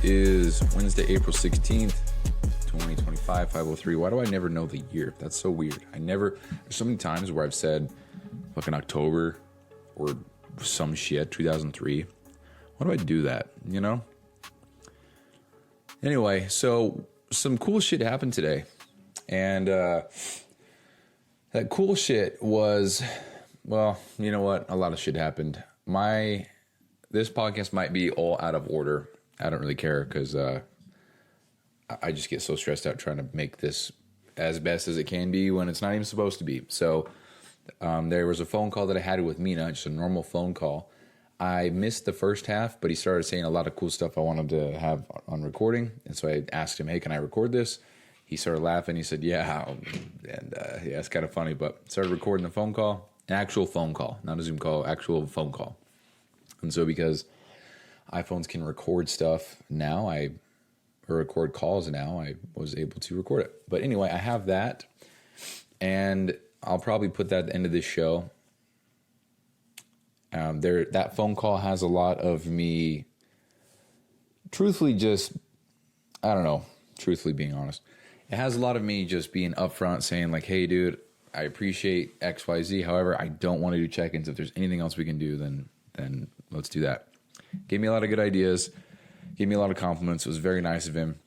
is Wednesday, April 16th, 2025, 5:03. Why do I never know the year? That's so weird. There's so many times where I've said fucking October or some shit, 2003. Why do I do that, you know? Anyway, so some cool shit happened today. And that cool shit was, well, you know what? A lot of shit happened. This podcast might be all out of order. I don't really care because I just get so stressed out trying to make this as best as it can be when it's not even supposed to be. So there was a phone call that I had with Mina, just a normal phone call. I missed the first half, but he started saying a lot of cool stuff I wanted to have on recording. And so I asked him, hey, can I record this? He started laughing. He said, yeah. And yeah, it's kind of funny, but started recording the phone call, an actual phone call, not a Zoom call, actual phone call. And so because iPhones can record stuff now, or record calls now, I was able to record it. But anyway, I have that, and I'll probably put that at the end of this show. That phone call has a lot of me, truthfully being honest. It has a lot of me just being upfront saying like, hey, dude, I appreciate X, Y, Z. However, I don't want to do check-ins. If there's anything else we can do, then let's do that. Gave me a lot of good ideas. Gave me a lot of compliments. It was very nice of him.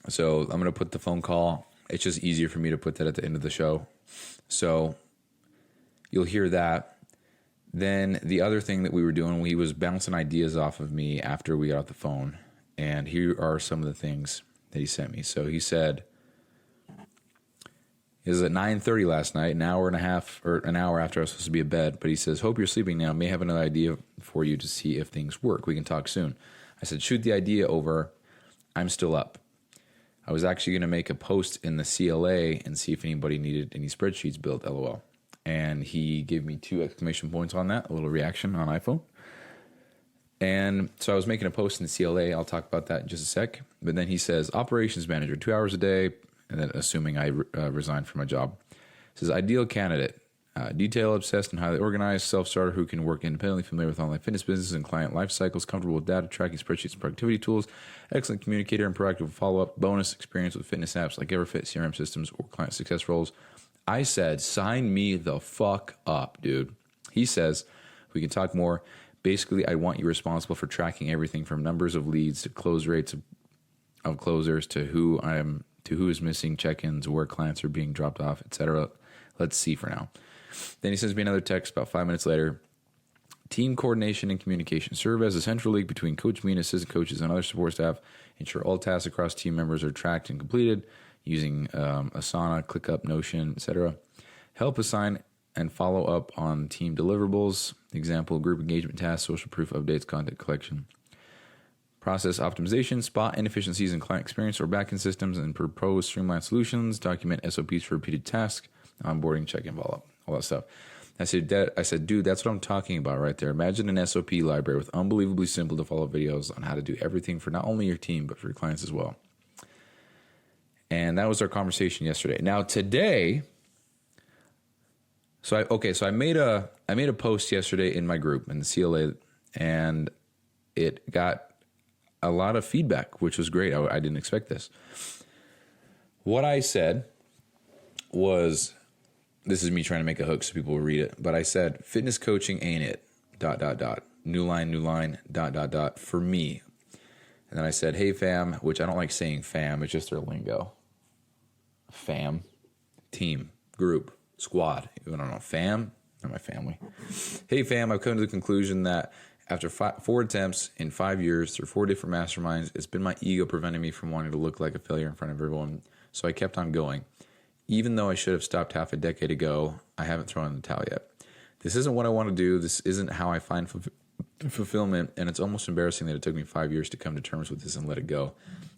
So I'm going to put the phone call. It's just easier for me to put that at the end of the show. So you'll hear that. Then the other thing that we were doing, he was bouncing ideas off of me after we got off the phone. And here are some of the things that he sent me. So he said, it was at 9:30 last night, an hour after I was supposed to be in bed. But he says, hope you're sleeping now. May have another idea for you to see if things work. We can talk soon. I said, shoot the idea over. I'm still up. I was actually going to make a post in the CLA and see if anybody needed any spreadsheets built, LOL. And he gave me 2 exclamation points on that, a little reaction on iPhone. And so I was making a post in the CLA. I'll talk about that in just a sec. But then he says, operations manager, 2 hours a day. And then assuming I resigned from my job. It says, ideal candidate, detail obsessed and highly organized, self-starter who can work independently, familiar with online fitness business and client life cycles, comfortable with data tracking, spreadsheets, and productivity tools, excellent communicator and proactive follow-up, bonus experience with fitness apps like EverFit, CRM systems, or client success roles. I said, sign me the fuck up, dude. He says, we can talk more. Basically, I want you responsible for tracking everything from numbers of leads to close rates of closers to who is missing check-ins, where clients are being dropped off, etc. Let's see for now. Then he sends me another text about 5 minutes later. Team coordination and communication. Serve as a central link between Coach Mina, assistant coaches, and other support staff. Ensure all tasks across team members are tracked and completed using Asana, ClickUp, Notion, etc. Help assign and follow up on team deliverables. Example, group engagement tasks, social proof updates, content collection. Process optimization, spot inefficiencies in client experience or backend systems, and propose streamlined solutions. Document SOPs for repeated tasks, onboarding, check-in, follow-up, all that stuff. I said, dude, that's what I'm talking about right there. Imagine an SOP library with unbelievably simple to follow videos on how to do everything for not only your team, but for your clients as well. And that was our conversation yesterday. Now today, I made a post yesterday in my group in the CLA, and it got a lot of feedback, which was great. I didn't expect this. What I said was, this is me trying to make a hook so people will read it, but I said, fitness coaching ain't it, ... New line, ... for me. And then I said, hey fam, which I don't like saying fam, it's just their lingo. Fam, team, group, squad. I don't know, fam, not my family. Hey fam, I've come to the conclusion that after 4 attempts in 5 years through 4 different masterminds, it's been my ego preventing me from wanting to look like a failure in front of everyone. So I kept on going. Even though I should have stopped half a decade ago, I haven't thrown in the towel yet. This isn't what I want to do. This isn't how I find fulfillment. And it's almost embarrassing that it took me 5 years to come to terms with this and let it go.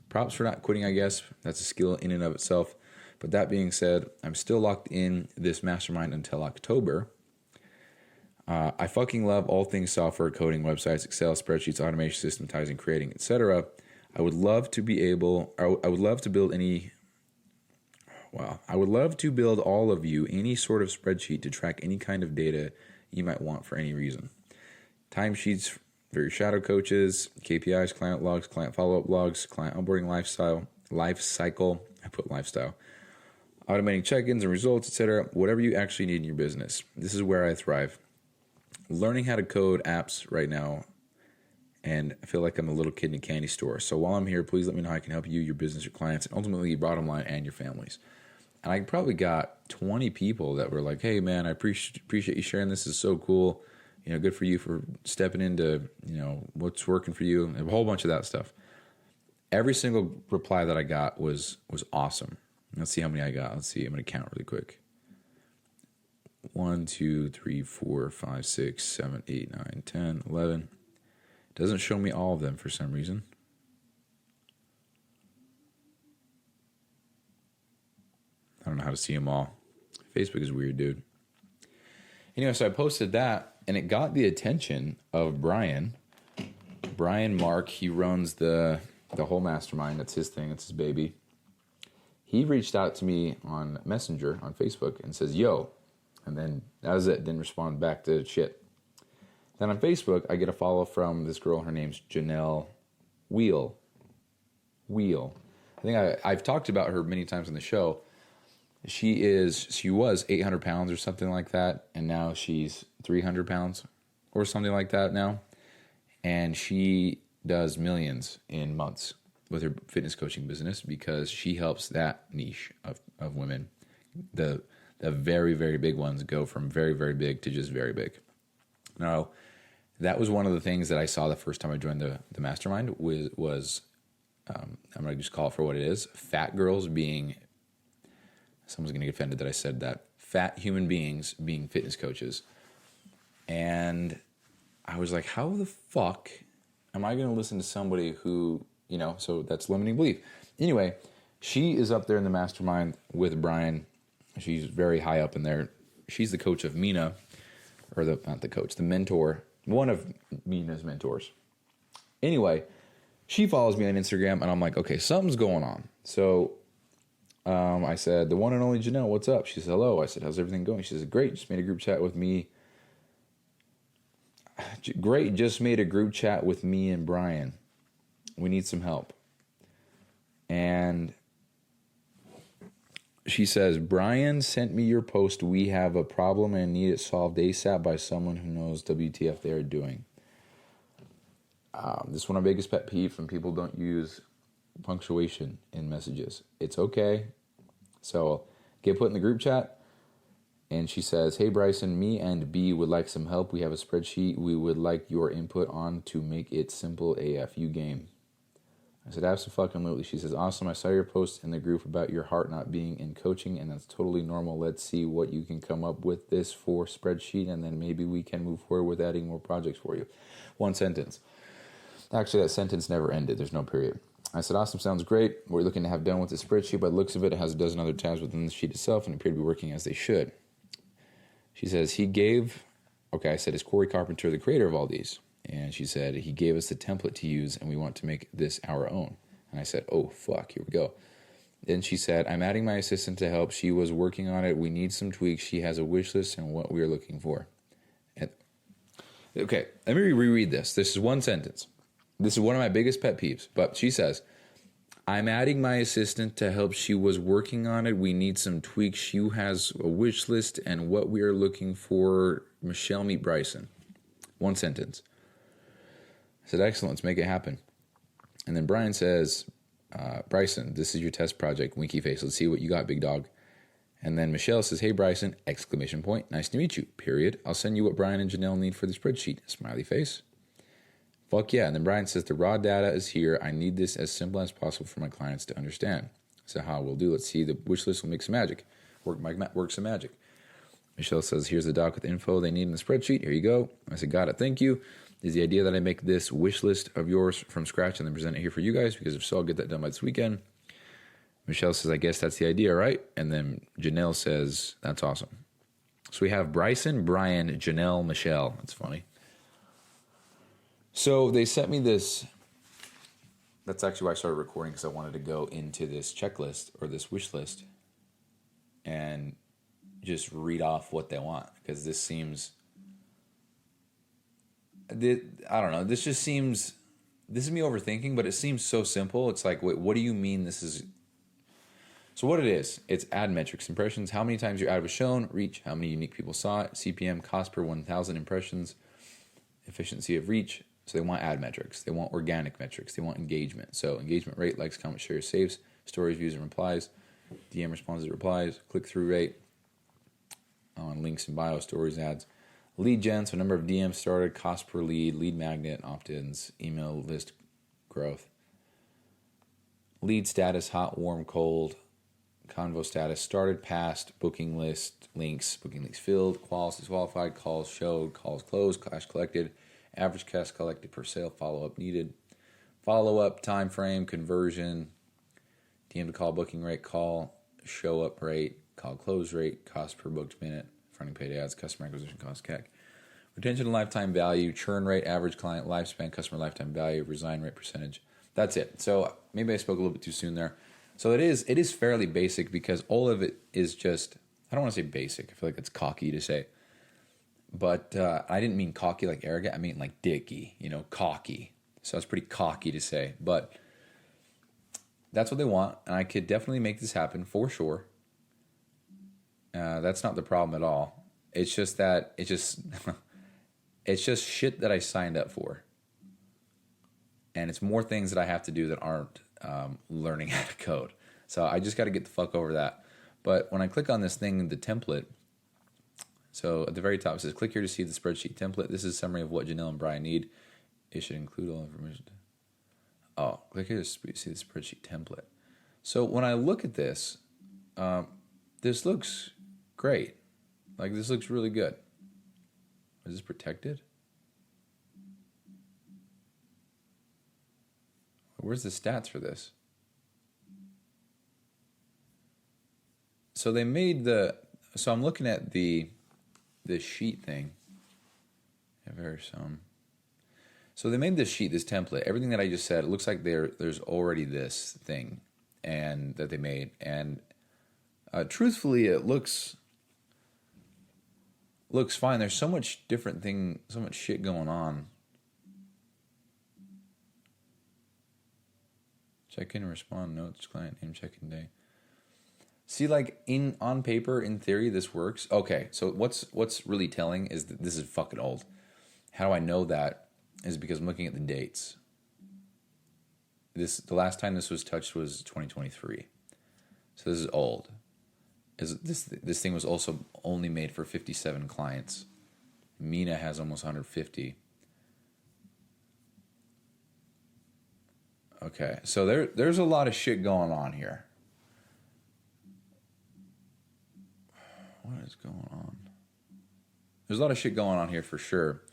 Props for not quitting, I guess. That's a skill in and of itself. But that being said, I'm still locked in this mastermind until October. I fucking love all things software, coding, websites, Excel, spreadsheets, automation, systematizing, creating, etc. I would love to build all of you any sort of spreadsheet to track any kind of data you might want for any reason. Timesheets Very shadow coaches, KPIs, client logs, client follow-up logs, client onboarding life cycle. I put lifestyle. Automating check-ins and results, etc. Whatever you actually need in your business. This is where I thrive. Learning how to code apps right now, and I feel like I'm a little kid in a candy store. So while I'm here, please let me know how I can help you, your business, your clients, and ultimately your bottom line and your families. And I probably got 20 people that were like, hey, man, I appreciate you sharing this. This is so cool. Good for you for stepping into, what's working for you. A whole bunch of that stuff. Every single reply that I got was awesome. Let's see how many I got. Let's see. I'm going to count really quick. 1, 2, 3, 4, 5, 6, 7, 8, 9, 10, 11. It doesn't show me all of them for some reason. I don't know how to see them all. Facebook is weird, dude. Anyway, so I posted that, and it got the attention of Brian. Brian Mark, he runs the whole mastermind. That's his thing. That's his baby. He reached out to me on Messenger on Facebook and says, yo. And then that was it. Didn't respond back to shit. Then on Facebook, I get a follow from this girl. Her name's Janelle Wheel. I think I've talked about her many times on the show. She was 800 pounds or something like that. And now she's 300 pounds or something like that now. And she does millions in months with her fitness coaching business because she helps that niche of women. The very, very big ones go from very, very big to just very big. Now, that was one of the things that I saw the first time I joined the mastermind was I'm going to just call it for what it is. Fat girls being, someone's going to get offended that I said that, fat human beings being fitness coaches. And I was like, how the fuck am I going to listen to somebody who, so that's limiting belief. Anyway, she is up there in the mastermind with Brian. She's very high up in there. She's the coach of Mina, or not the coach, the mentor, one of Mina's mentors. Anyway, she follows me on Instagram, and I'm like, okay, something's going on. So I said, the one and only Janelle, what's up? She said, hello. I said, how's everything going? She said, great, just made a group chat with me. Great, just made a group chat with me and Brian. We need some help. And she says, Brian sent me your post. We have a problem and need it solved ASAP by someone who knows WTF they are doing. This is one of my biggest pet peeves when people don't use punctuation in messages. It's okay. So get put in the group chat. And she says, hey, Bryson, me and B would like some help. We have a spreadsheet we would like your input on to make it simple AF. You game. I said, absolutely. She says, awesome. I saw your post in the group about your heart not being in coaching, and that's totally normal. Let's see what you can come up with this for spreadsheet, and then maybe we can move forward with adding more projects for you. One sentence. Actually, that sentence never ended. There's no period. I said, awesome, sounds great. We're looking to have done with the spreadsheet. By the looks of it, it has a dozen other tabs within the sheet itself and appear to be working as they should. She says, I said, is Corey Carpenter the creator of all these? And she said, he gave us the template to use, and we want to make this our own. And I said, oh, fuck, here we go. Then she said, I'm adding my assistant to help. She was working on it. We need some tweaks. She has a wish list and what we are looking for. Okay, let me reread this. This is one sentence. This is one of my biggest pet peeves. But she says, I'm adding my assistant to help. She was working on it. We need some tweaks. She has a wish list and what we are looking for. Michelle, meet Bryson. One sentence. I said, excellent, let's make it happen. And then Brian says, Bryson, this is your test project, winky face. Let's see what you got, big dog. And then Michelle says, hey, Bryson, exclamation point. Nice to meet you, period. I'll send you what Brian and Janelle need for the spreadsheet. Smiley face. Fuck yeah. And then Brian says, the raw data is here. I need this as simple as possible for my clients to understand. So how we'll do, let's see, the wish list will make some magic. Work some magic. Michelle says, here's the doc with the info they need in the spreadsheet. Here you go. I said, got it, thank you. Is the idea that I make this wish list of yours from scratch and then present it here for you guys? Because if so, I'll get that done by this weekend. Michelle says, I guess that's the idea, right? And then Janelle says, that's awesome. So we have Bryson, Brian, Janelle, Michelle. That's funny. So they sent me this. That's actually why I started recording, because I wanted to go into this checklist or this wish list and just read off what they want, because this seems I don't know. This is me overthinking, but it seems so simple. It's like, wait, what do you mean this is? So what it is, it's ad metrics, impressions, how many times your ad was shown, reach, how many unique people saw it, CPM, cost per 1,000 impressions, efficiency of reach. So they want ad metrics. They want organic metrics. They want engagement. So engagement rate, likes, comments, shares, saves, stories, views, and replies, DM responses, replies, click-through rate on links and bio, stories, ads, lead gen, so number of DMs started, cost per lead, lead magnet, opt-ins, email list growth, lead status, hot, warm, cold, convo status, started, passed, booking list, booking links filled, quals disqualified, calls showed, calls closed, cash collected, average cash collected per sale, follow-up needed, follow-up, time frame, conversion, DM to call, booking rate, call, show-up rate, call close rate, cost per booked minute, fronting paid ads, customer acquisition cost, CAC, retention and lifetime value, churn rate, average client lifespan, customer lifetime value, resign rate percentage. That's it. So maybe I spoke a little bit too soon there. So it is fairly basic because all of it is just, I don't want to say basic. I feel like it's cocky to say. But I didn't mean cocky like arrogant. I mean like dicky, cocky. So it's pretty cocky to say. But that's what they want. And I could definitely make this happen for sure. That's not the problem at all. It's just that it's just shit that I signed up for. And it's more things that I have to do that aren't learning how to code. So I just got to get the fuck over that. But when I click on this thing, the template, so at the very top it says, click here to see the spreadsheet template. This is a summary of what Janelle and Brian need. It should include all information. Oh, click here to see the spreadsheet template. So when I look at this, this looks great. Like, this looks really good. Is this protected? Where's the stats for this? So they made so I'm looking at the sheet thing. So they made this sheet, this template. Everything that I just said, it looks like there's already this thing and that they made. And truthfully, it looks fine. There's so much so much shit going on. Check in, respond, notes, client name, check-in day. See, like on paper, in theory, this works. Okay, so what's really telling is that this is fucking old. How do I know that? Is because I'm looking at the dates. The last time this was touched was 2023. So this is old. This thing was also only made for 57 clients. Mina has almost 150. Okay, so there's a lot of shit going on here. What is going on? There's a lot of shit going on here for sure.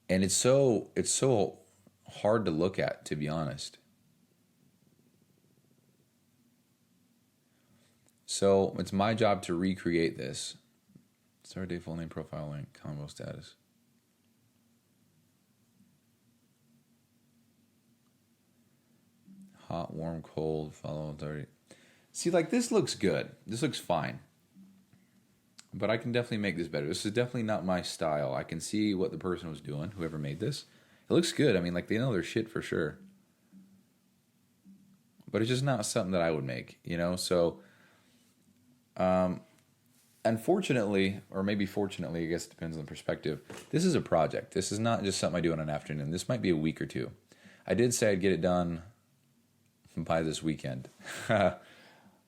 And it's so hard to look at, to be honest. So it's my job to recreate this. Start date, full name, profile link, combo status. Hot, warm, cold, follow, dirty. See, like, this looks good. This looks fine. But I can definitely make this better. This is definitely not my style. I can see what the person was doing, whoever made this. It looks good. I mean, like, they know their shit for sure. But it's just not something that I would make, So, unfortunately, or maybe fortunately, I guess it depends on the perspective, this is a project. This is not just something I do in an afternoon. This might be a week or two. I did say I'd get it done by this weekend.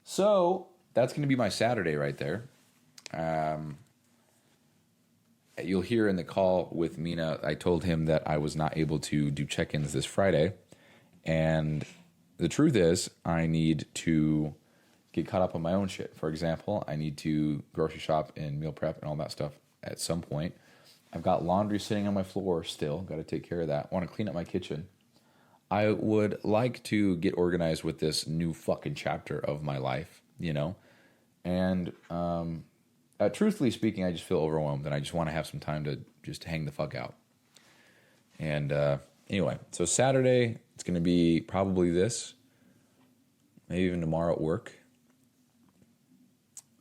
So that's going to be my Saturday right there. You'll hear in the call with Mina, I told him that I was not able to do check-ins this Friday. And the truth is, I need to get caught up on my own shit. For example, I need to grocery shop and meal prep and all that stuff at some point. I've got laundry sitting on my floor still. Got to take care of that. I want to clean up my kitchen. I would like to get organized with this new fucking chapter of my life, And truthfully speaking, I just feel overwhelmed, and I just want to have some time to just hang the fuck out. And anyway, so Saturday, it's going to be probably this, maybe even tomorrow at work.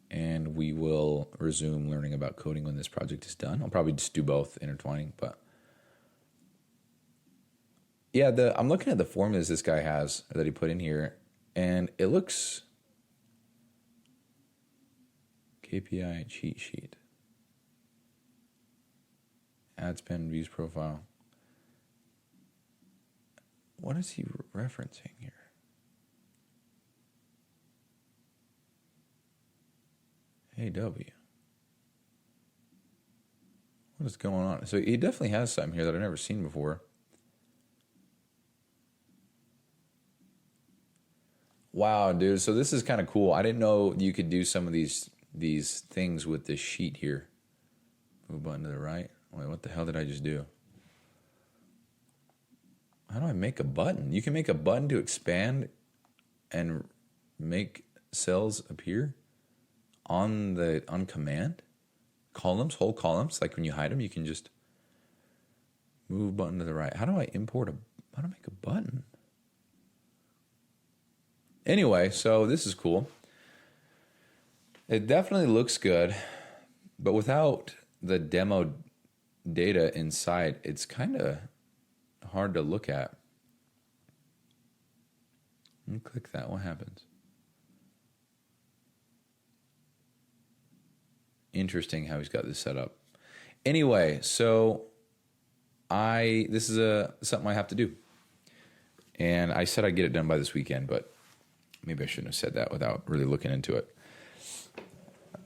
And we will resume learning about coding when this project is done. I'll probably just do both intertwining, but Yeah, I'm looking at the formulas this guy has that he put in here, and it looks KPI cheat sheet. Ad spend, views profile. What is he referencing here? AW. What is going on? So he definitely has something here that I've never seen before. Wow, dude. So this is kind of cool. I didn't know you could do some of these things with this sheet here. Move button to the right. Wait, what the hell did I just do? How do I make a button? You can make a button to expand and make cells appear on command. Columns, whole columns. Like when you hide them, you can just move button to the right. How do I make a button? Anyway, so this is cool. It definitely looks good, but without the demo data inside, it's kind of hard to look at. Let me click that. What happens? Interesting how he's got this set up. Anyway, so this is something I have to do. And I said I'd get it done by this weekend, but maybe I shouldn't have said that without really looking into it.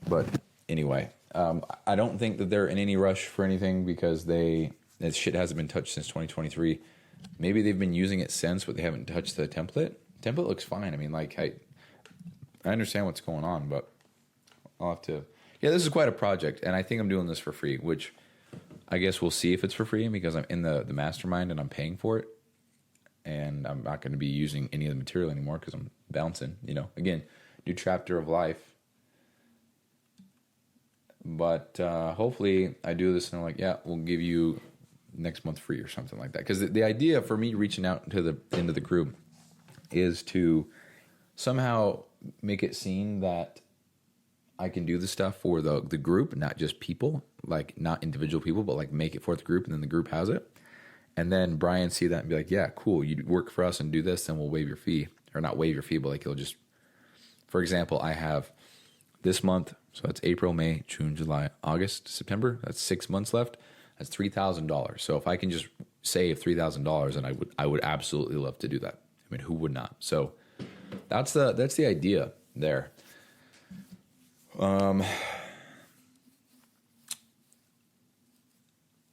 But anyway, I don't think that they're in any rush for anything because that shit hasn't been touched since 2023. Maybe they've been using it since, but they haven't touched the template. Template looks fine. I mean, like, I understand what's going on, but I'll have to... Yeah, this is quite a project, and I think I'm doing this for free, which I guess we'll see if it's for free because I'm in the mastermind and I'm paying for it. And I'm not going to be using any of the material anymore because I'm bouncing, Again, new chapter of life. But hopefully I do this and I'm like, yeah, we'll give you next month free or something like that. Because the idea for me reaching out into the group is to somehow make it seem that I can do the stuff for the group, not just people, like not individual people, but like make it for the group and then the group has it. And then Brian see that and be like, yeah, cool. You work for us and do this, then we'll waive your fee. Or not waive your fee, but like he'll just, for example, I have this month, so that's April, May, June, July, August, September. That's 6 months left. That's $3,000. So if I can just save $3,000, then I would absolutely love to do that. I mean, who would not? So that's the idea there.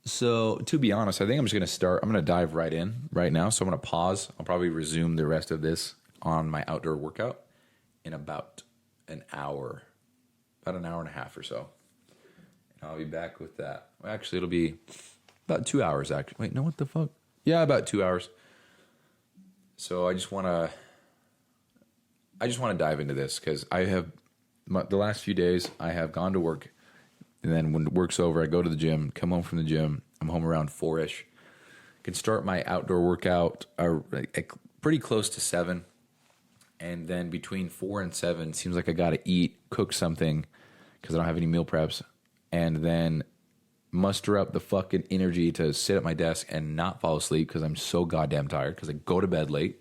So to be honest, I think I'm just going to start. I'm going to dive right in right now. So I'm going to pause. I'll probably resume the rest of this on my outdoor workout in about an hour and a half or so. And I'll be back with that. Well, actually, it'll be about 2 hours. Actually, wait, no, what the fuck? Yeah, about 2 hours. So I just want to dive into this because I have the last few days I have gone to work. And then when work's over, I go to the gym, come home from the gym. I'm home around 4-ish. Can start my outdoor workout pretty close to 7. And then between 4 and 7, seems like I got to eat, cook something because I don't have any meal preps. And then muster up the fucking energy to sit at my desk and not fall asleep because I'm so goddamn tired because I go to bed late.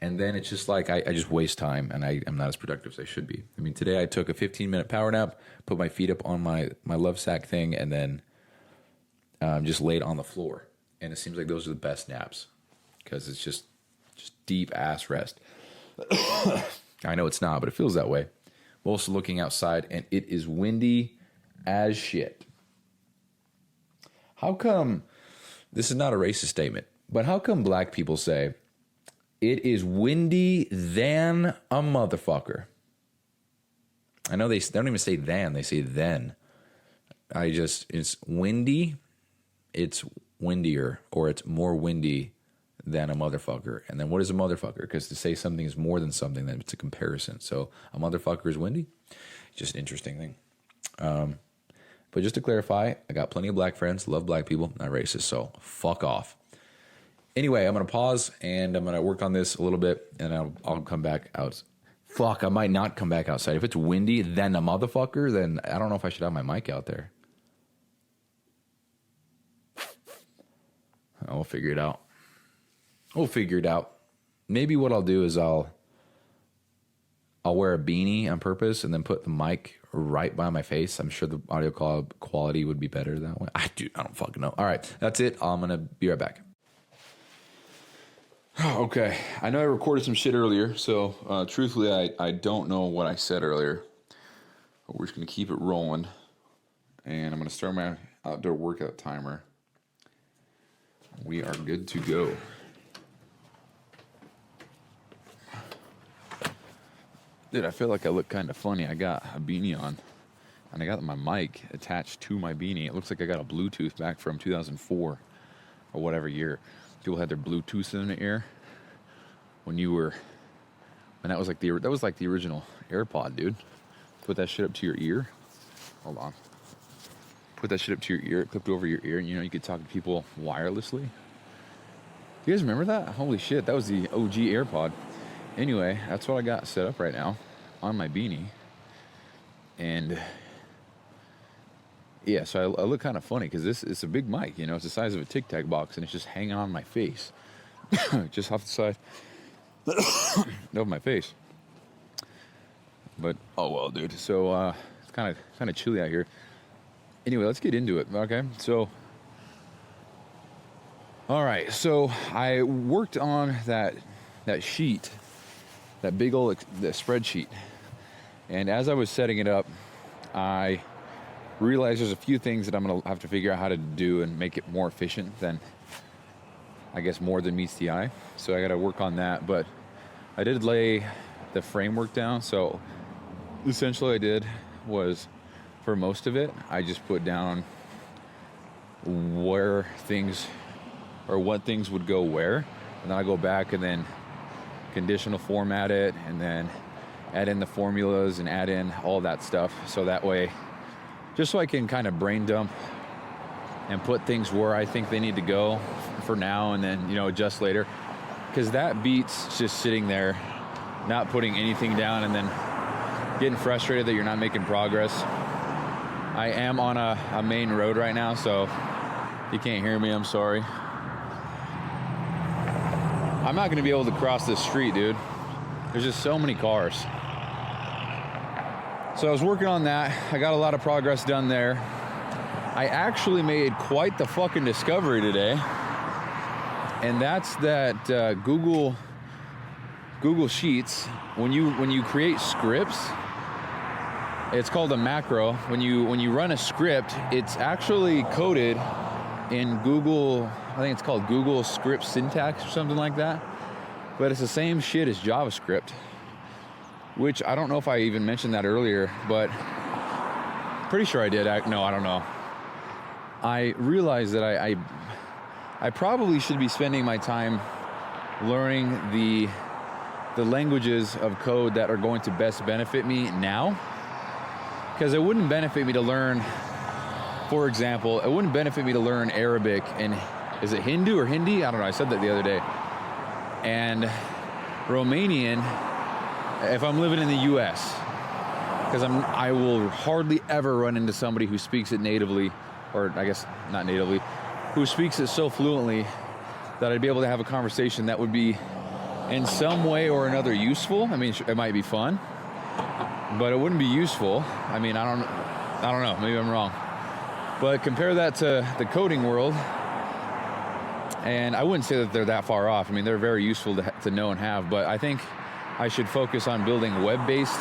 And then it's just like I just waste time and I'm not as productive as I should be. I mean, today I took a 15-minute power nap, put my feet up on my love sack thing, and then just laid on the floor. And it seems like those are the best naps because it's just deep ass rest. I know it's not, but it feels that way. I'm also looking outside, and it is windy as shit. How come, this is not a racist statement, but how come black people say, it is windy than a motherfucker? I know they don't even say than, they say then. It's windy, it's windier, or it's more windy than a motherfucker. And then what is a motherfucker? Because to say something is more than something, then it's a comparison. So a motherfucker is windy. Just an interesting thing. But just to clarify, I got plenty of black friends, love black people, not racist, so fuck off. Anyway, I'm going to pause, and I'm going to work on this a little bit, and I'll come back out. Fuck, I might not come back outside. If it's windy, then a motherfucker, then I don't know if I should have my mic out there. I'll figure it out. we'll figure it out. Maybe what I'll do is I'll wear a beanie on purpose and then put the mic right by my face. I'm sure the audio quality would be better that way. I don't fucking know. All right, that's it. I'm going to be right back. Okay, I know I recorded some shit earlier, so truthfully, I don't know what I said earlier. But we're just going to keep it rolling. And I'm going to start my outdoor workout timer. We are good to go. Dude, I feel like I look kind of funny. I got a beanie on, and I got my mic attached to my beanie. It looks like I got a Bluetooth back from 2004 or whatever year. People had their Bluetooth in their ear when that was like the original AirPod, dude. Put that shit up to your ear. Hold on. Put that shit up to your ear. It clipped over your ear, and you could talk to people wirelessly. You guys remember that? Holy shit, that was the OG AirPod. Anyway, that's what I got set up right now on my beanie. And yeah, so I look kind of funny because it's a big mic, it's the size of a Tic Tac box, and it's just hanging on my face. Just off the side of my face. But, oh well, dude. So, it's kind of chilly out here. Anyway, let's get into it, okay? So, all right. So, I worked on that sheet, that big old the spreadsheet. And as I was setting it up, I realized there's a few things that I'm going to have to figure out how to do and make it more efficient than, I guess, more than meets the eye. So I got to work on that. But I did lay the framework down. So essentially I did was, for most of it, I just put down where things, or what things would go where. And then I go back and then conditional format it, and then add in the formulas and add in all that stuff. So that way, just so I can kind of brain dump and put things where I think they need to go for now, and then, adjust later. Because that beats just sitting there, not putting anything down, and then getting frustrated that you're not making progress. I am on a main road right now, so if you can't hear me, I'm sorry. I'm not going to be able to cross this street, dude. There's just so many cars. So I was working on that. I got a lot of progress done there. I actually made quite the fucking discovery today. And that's that Google Sheets, when you create scripts, it's called a macro. When you run a script, it's actually coded in Google, I think it's called Google Script Syntax or something like that. But it's the same shit as JavaScript, which I don't know if I even mentioned that earlier, but pretty sure I did. No, I don't know. I realized that I probably should be spending my time learning the languages of code that are going to best benefit me now. Because it wouldn't benefit me to learn, for example, it wouldn't benefit me to learn Arabic and, is it Hindu or Hindi? I don't know, I said that the other day. And Romanian, if I'm living in the US, because I will hardly ever run into somebody who speaks it natively, or I guess not natively, who speaks it so fluently that I'd be able to have a conversation that would be in some way or another useful. I mean, it might be fun, but it wouldn't be useful. I mean, I don't know, maybe I'm wrong. But compare that to the coding world, and I wouldn't say that they're that far off. I mean, they're very useful to know and have, but I think I should focus on building web-based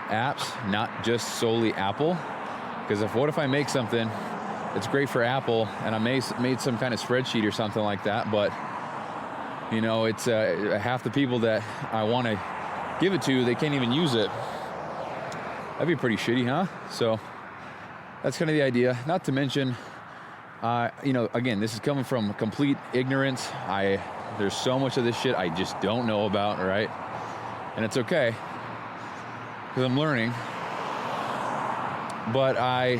apps, not just solely Apple. Because what if I make something that's great for Apple, and I made some kind of spreadsheet or something like that, but it's half the people that I want to give it to, they can't even use it. That'd be pretty shitty, huh? So that's kind of the idea. Not to mention, again, this is coming from complete ignorance. There's so much of this shit I just don't know about, right? And it's okay, because I'm learning. But I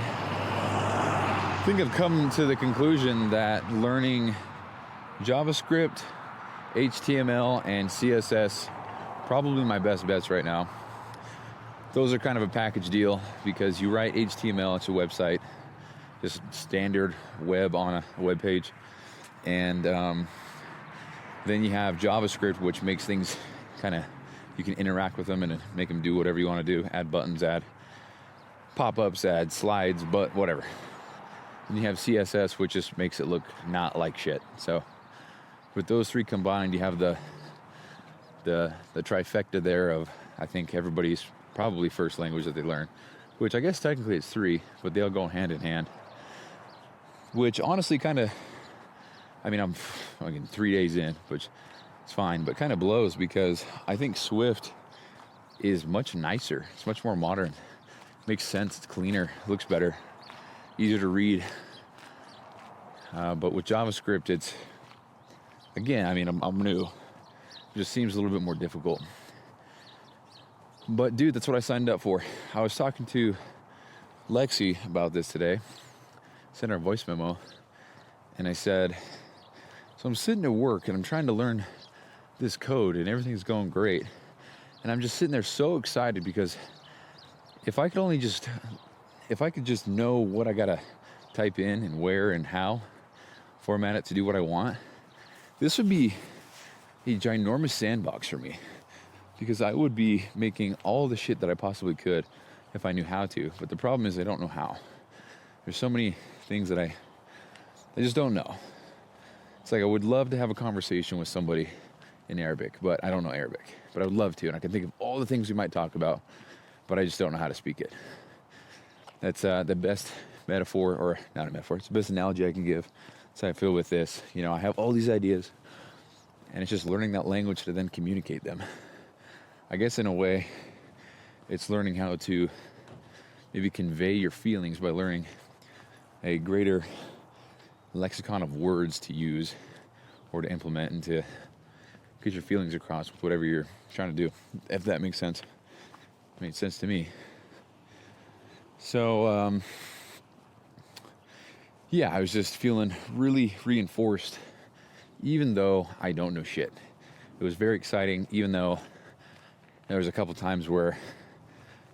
think I've come to the conclusion that learning JavaScript, HTML, and CSS, probably my best bets right now. Those are kind of a package deal, because you write HTML, it's a website, just standard web on a web page. And Then you have JavaScript, which makes things kind of, you can interact with them and make them do whatever you want to do. Add buttons, add pop-ups, add slides, but whatever. And you have CSS, which just makes it look not like shit. So with those three combined, you have the trifecta there of, I think, everybody's probably first language that they learn, which I guess technically it's three, but they'll go hand in hand. Which honestly kind of, I mean, I'm 3 days in, which is fine, but kind of blows because I think Swift is much nicer. It's much more modern. Makes sense. It's cleaner. Looks better. Easier to read. But with JavaScript, it's, again, I mean, I'm new. It just seems a little bit more difficult. But dude, that's what I signed up for. I was talking to Lexi about this today. Sent her a voice memo. And I said, so I'm sitting at work and I'm trying to learn this code and everything's going great. And I'm just sitting there so excited because if I could just know what I gotta type in and where and how, format it to do what I want, this would be a ginormous sandbox for me because I would be making all the shit that I possibly could if I knew how to. But the problem is I don't know how. There's so many things that I just don't know. It's like I would love to have a conversation with somebody in Arabic, but I don't know Arabic. But I would love to, and I can think of all the things we might talk about, but I just don't know how to speak it. That's the best metaphor, or not a metaphor, it's the best analogy I can give. That's how I feel with this. You know, I have all these ideas, and it's just learning that language to then communicate them. I guess in a way, it's learning how to maybe convey your feelings by learning a greater lexicon of words to use or to implement and to get your feelings across with whatever you're trying to do, if that makes sense. It made sense to me. So, yeah, I was just feeling really reinforced, even though I don't know shit. It was very exciting, even though there was a couple times where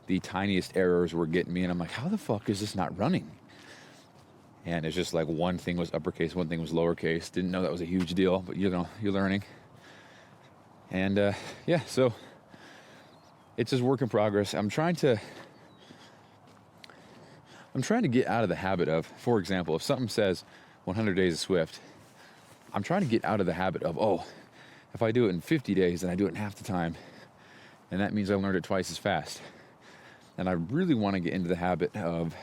the tiniest errors were getting me, and I'm like, how the fuck is this not running? And it's just like one thing was uppercase, one thing was lowercase. Didn't know that was a huge deal, but you know, you're learning. And yeah, so it's just work in progress. I'm trying to get out of the habit of, for example, if something says 100 days of Swift, I'm trying to get out of the habit of, oh, if I do it in 50 days, then I do it in half the time. And that means I learned it twice as fast. And I really want to get into the habit of,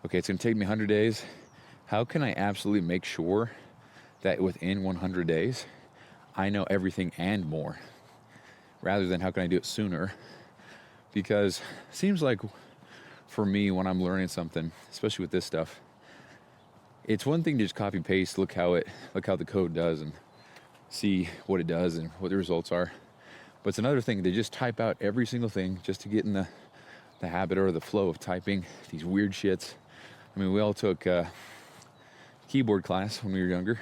okay, it's going to take me 100 days. How can I absolutely make sure that within 100 days, I know everything and more, rather than how can I do it sooner? Because it seems like for me, when I'm learning something, especially with this stuff, it's one thing to just copy paste, look how the code does and see what it does and what the results are. But it's another thing to just type out every single thing just to get in the habit or the flow of typing these weird shits. I mean, we all took keyboard class when we were younger,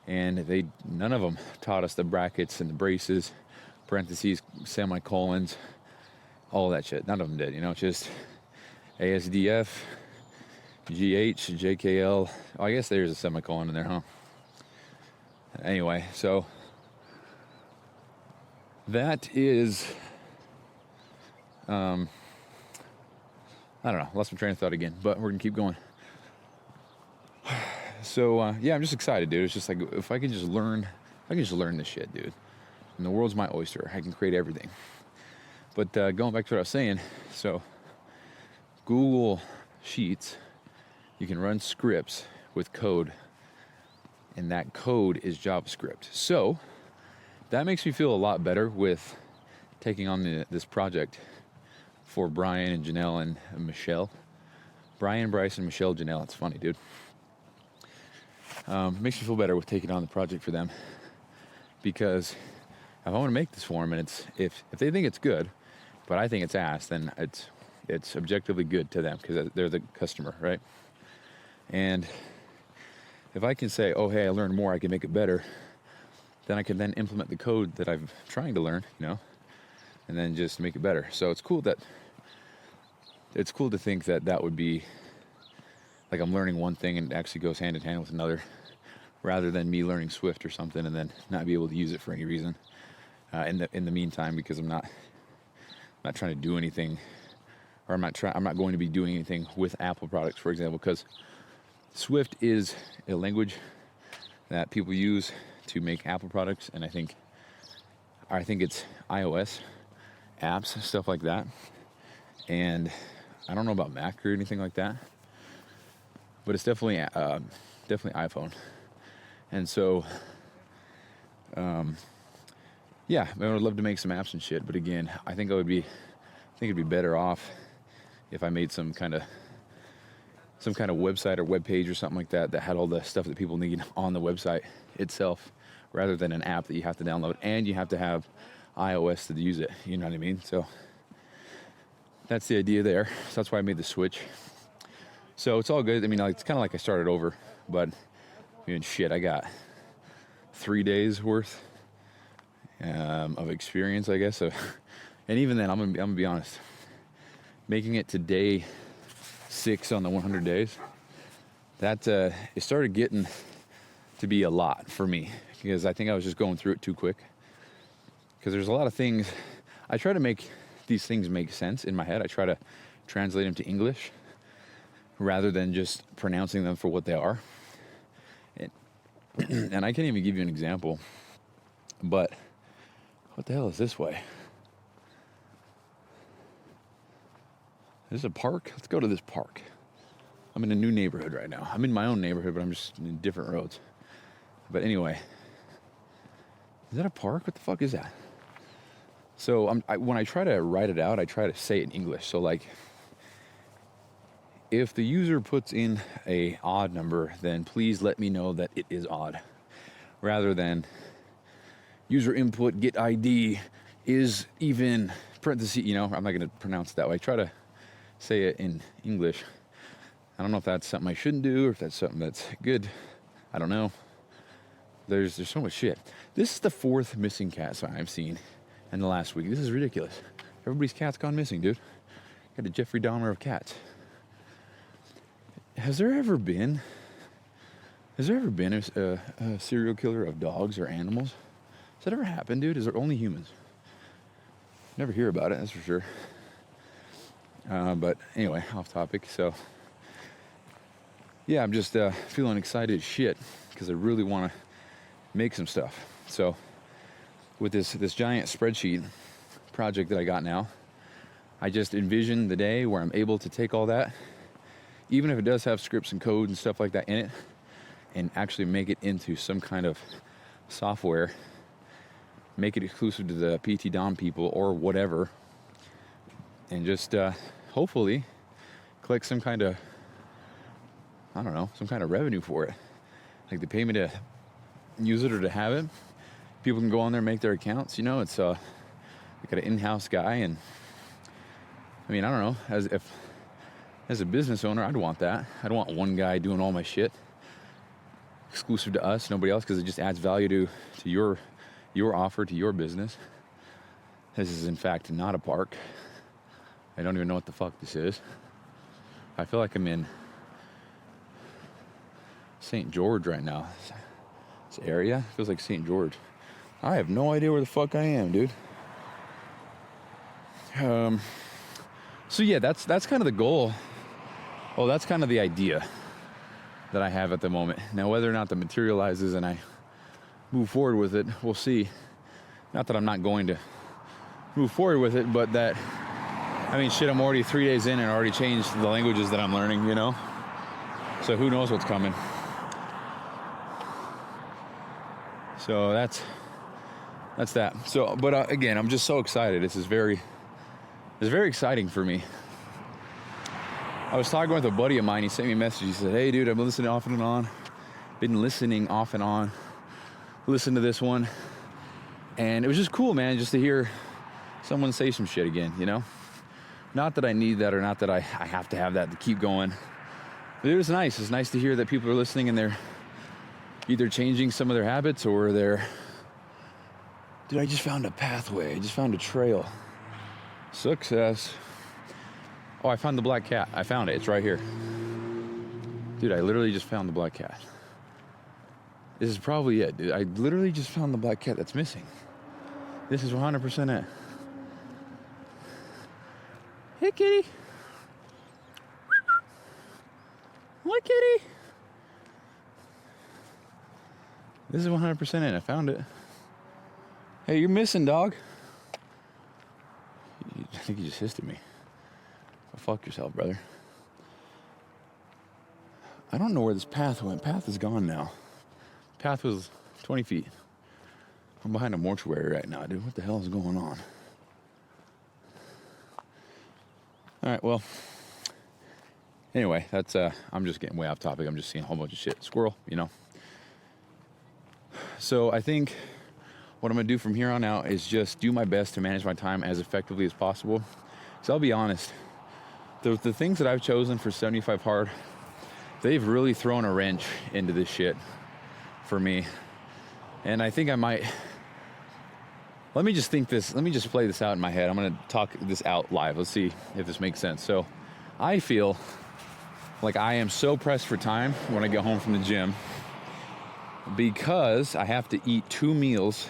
and none of them taught us the brackets and the braces, parentheses, semicolons, all that shit. None of them did, you know, just ASDF, GH, JKL. Oh, I guess there's a semicolon in there, huh? Anyway, so that is, I don't know, lost my train of thought again, but we're gonna keep going. So, yeah, I'm just excited, dude. It's just like, if I can just learn this shit, dude. And the world's my oyster. I can create everything. But going back to what I was saying, so Google Sheets, you can run scripts with code, and that code is JavaScript. So that makes me feel a lot better with taking on this project for Brian and Janelle and Michelle. Brian, Bryce, and Michelle, Janelle. It's funny, dude. Makes me feel better with taking on the project for them, because if I want to make this for them, and if they think it's good, but I think it's ass, then it's objectively good to them because they're the customer, right? And if I can say, oh, hey, I learned more, I can make it better, then I can then implement the code that I'm trying to learn, you know, and then just make it better. So it's cool to think that would be like I'm learning one thing and it actually goes hand in hand with another, rather than me learning Swift or something and then not be able to use it for any reason in the meantime, because I'm not trying to do anything, or I'm not going to be doing anything with Apple products, for example, because Swift is a language that people use to make Apple products, and I think it's iOS apps, stuff like that. And I don't know about Mac or anything like that, but it's definitely iPhone. And so, yeah, I would love to make some apps and shit. But again, I think it'd be better off if I made some kind of website or web page or something like that had all the stuff that people need on the website itself, rather than an app that you have to download and you have to have iOS to use it. You know what I mean? So that's the idea there. So that's why I made the switch. So it's all good. I mean, it's kind of like I started over, but I mean, shit, I got 3 days worth of experience, I guess. So, and even then, I'm gonna be honest. Making it to day 6 on the 100 days, that it started getting to be a lot for me, because I think I was just going through it too quick. Because there's a lot of things. I try to make these things make sense in my head. I try to translate them to English rather than just pronouncing them for what they are. And I can't even give you an example, but what the hell is this way? Is this a park? Let's go to this park. I'm in a new neighborhood right now. I'm in my own neighborhood, but I'm just in different roads. But anyway, is that a park? What the fuck is that? So when I try to write it out, I try to say it in English. So like, if the user puts in a odd number, then please let me know that it is odd, rather than user input get ID is even parenthesis. You know, I'm not going to pronounce it that way. I try to say it in English. I don't know if that's something I shouldn't do or if that's something that's good. I don't know. There's so much shit. This is the 4th missing cat sign I've seen in the last week. This is ridiculous. Everybody's cat's gone missing, dude. Got a Jeffrey Dahmer of cats. Has there ever been a serial killer of dogs or animals? Has that ever happened, dude? Is there only humans? Never hear about it, that's for sure. But anyway, off topic. So, yeah, I'm just feeling excited as shit because I really want to make some stuff. So, with this giant spreadsheet project that I got now, I just envision the day where I'm able to take all that, even if it does have scripts and code and stuff like that in it, and actually make it into some kind of software, make it exclusive to the PT Dom people or whatever, and just hopefully collect some kind of, I don't know, some kind of revenue for it. Like they pay me to use it or to have it. People can go on there and make their accounts, you know. It's we got an in-house guy, and I mean, I don't know, as a business owner, I'd want that. I'd want one guy doing all my shit, exclusive to us, nobody else, because it just adds value to your offer, to your business. This is in fact not a park. I don't even know what the fuck this is. I feel like I'm in St. George right now. This area feels like St. George. I have no idea where the fuck I am, dude. So yeah, that's kind of the goal. Well, that's kind of the idea that I have at the moment. Now, whether or not that materializes and I move forward with it, we'll see. Not that I'm not going to move forward with it, but that, I mean, shit, I'm already 3 days in and already changed the languages that I'm learning, you know? So who knows what's coming. So that's that. So, but again, I'm just so excited. It's very exciting for me. I was talking with a buddy of mine. He sent me a message. He said, "Hey, dude, I've been listening off and on. Listen to this one." And it was just cool, man, just to hear someone say some shit again, you know? Not that I need that or not that I have to have that to keep going. But it was nice. It's nice to hear that people are listening and they're either changing some of their habits or they're, dude, I just found a pathway. I just found a trail. Success. Oh, I found the black cat. I found it. It's right here. Dude, I literally just found the black cat. This is probably it, dude. I literally just found the black cat that's missing. This is 100% it. Hey, kitty. Hi, kitty. This is 100% it. I found it. Hey, you're missing, dog. I think you just hissed at me. Oh, fuck yourself, brother. I don't know where this path went. Path is gone now. Path was 20 feet. I'm behind a mortuary right now, dude. What the hell is going on? All right, well. Anyway, that's, I'm just getting way off topic. I'm just seeing a whole bunch of shit. Squirrel, you know. So I think what I'm going to do from here on out is just do my best to manage my time as effectively as possible. So I'll be honest. The things that I've chosen for 75 Hard, they've really thrown a wrench into this shit for me. And I think I might... Let me just play this out in my head. I'm going to talk this out live. Let's see if this makes sense. So I feel like I am so pressed for time when I get home from the gym because I have to eat 2 meals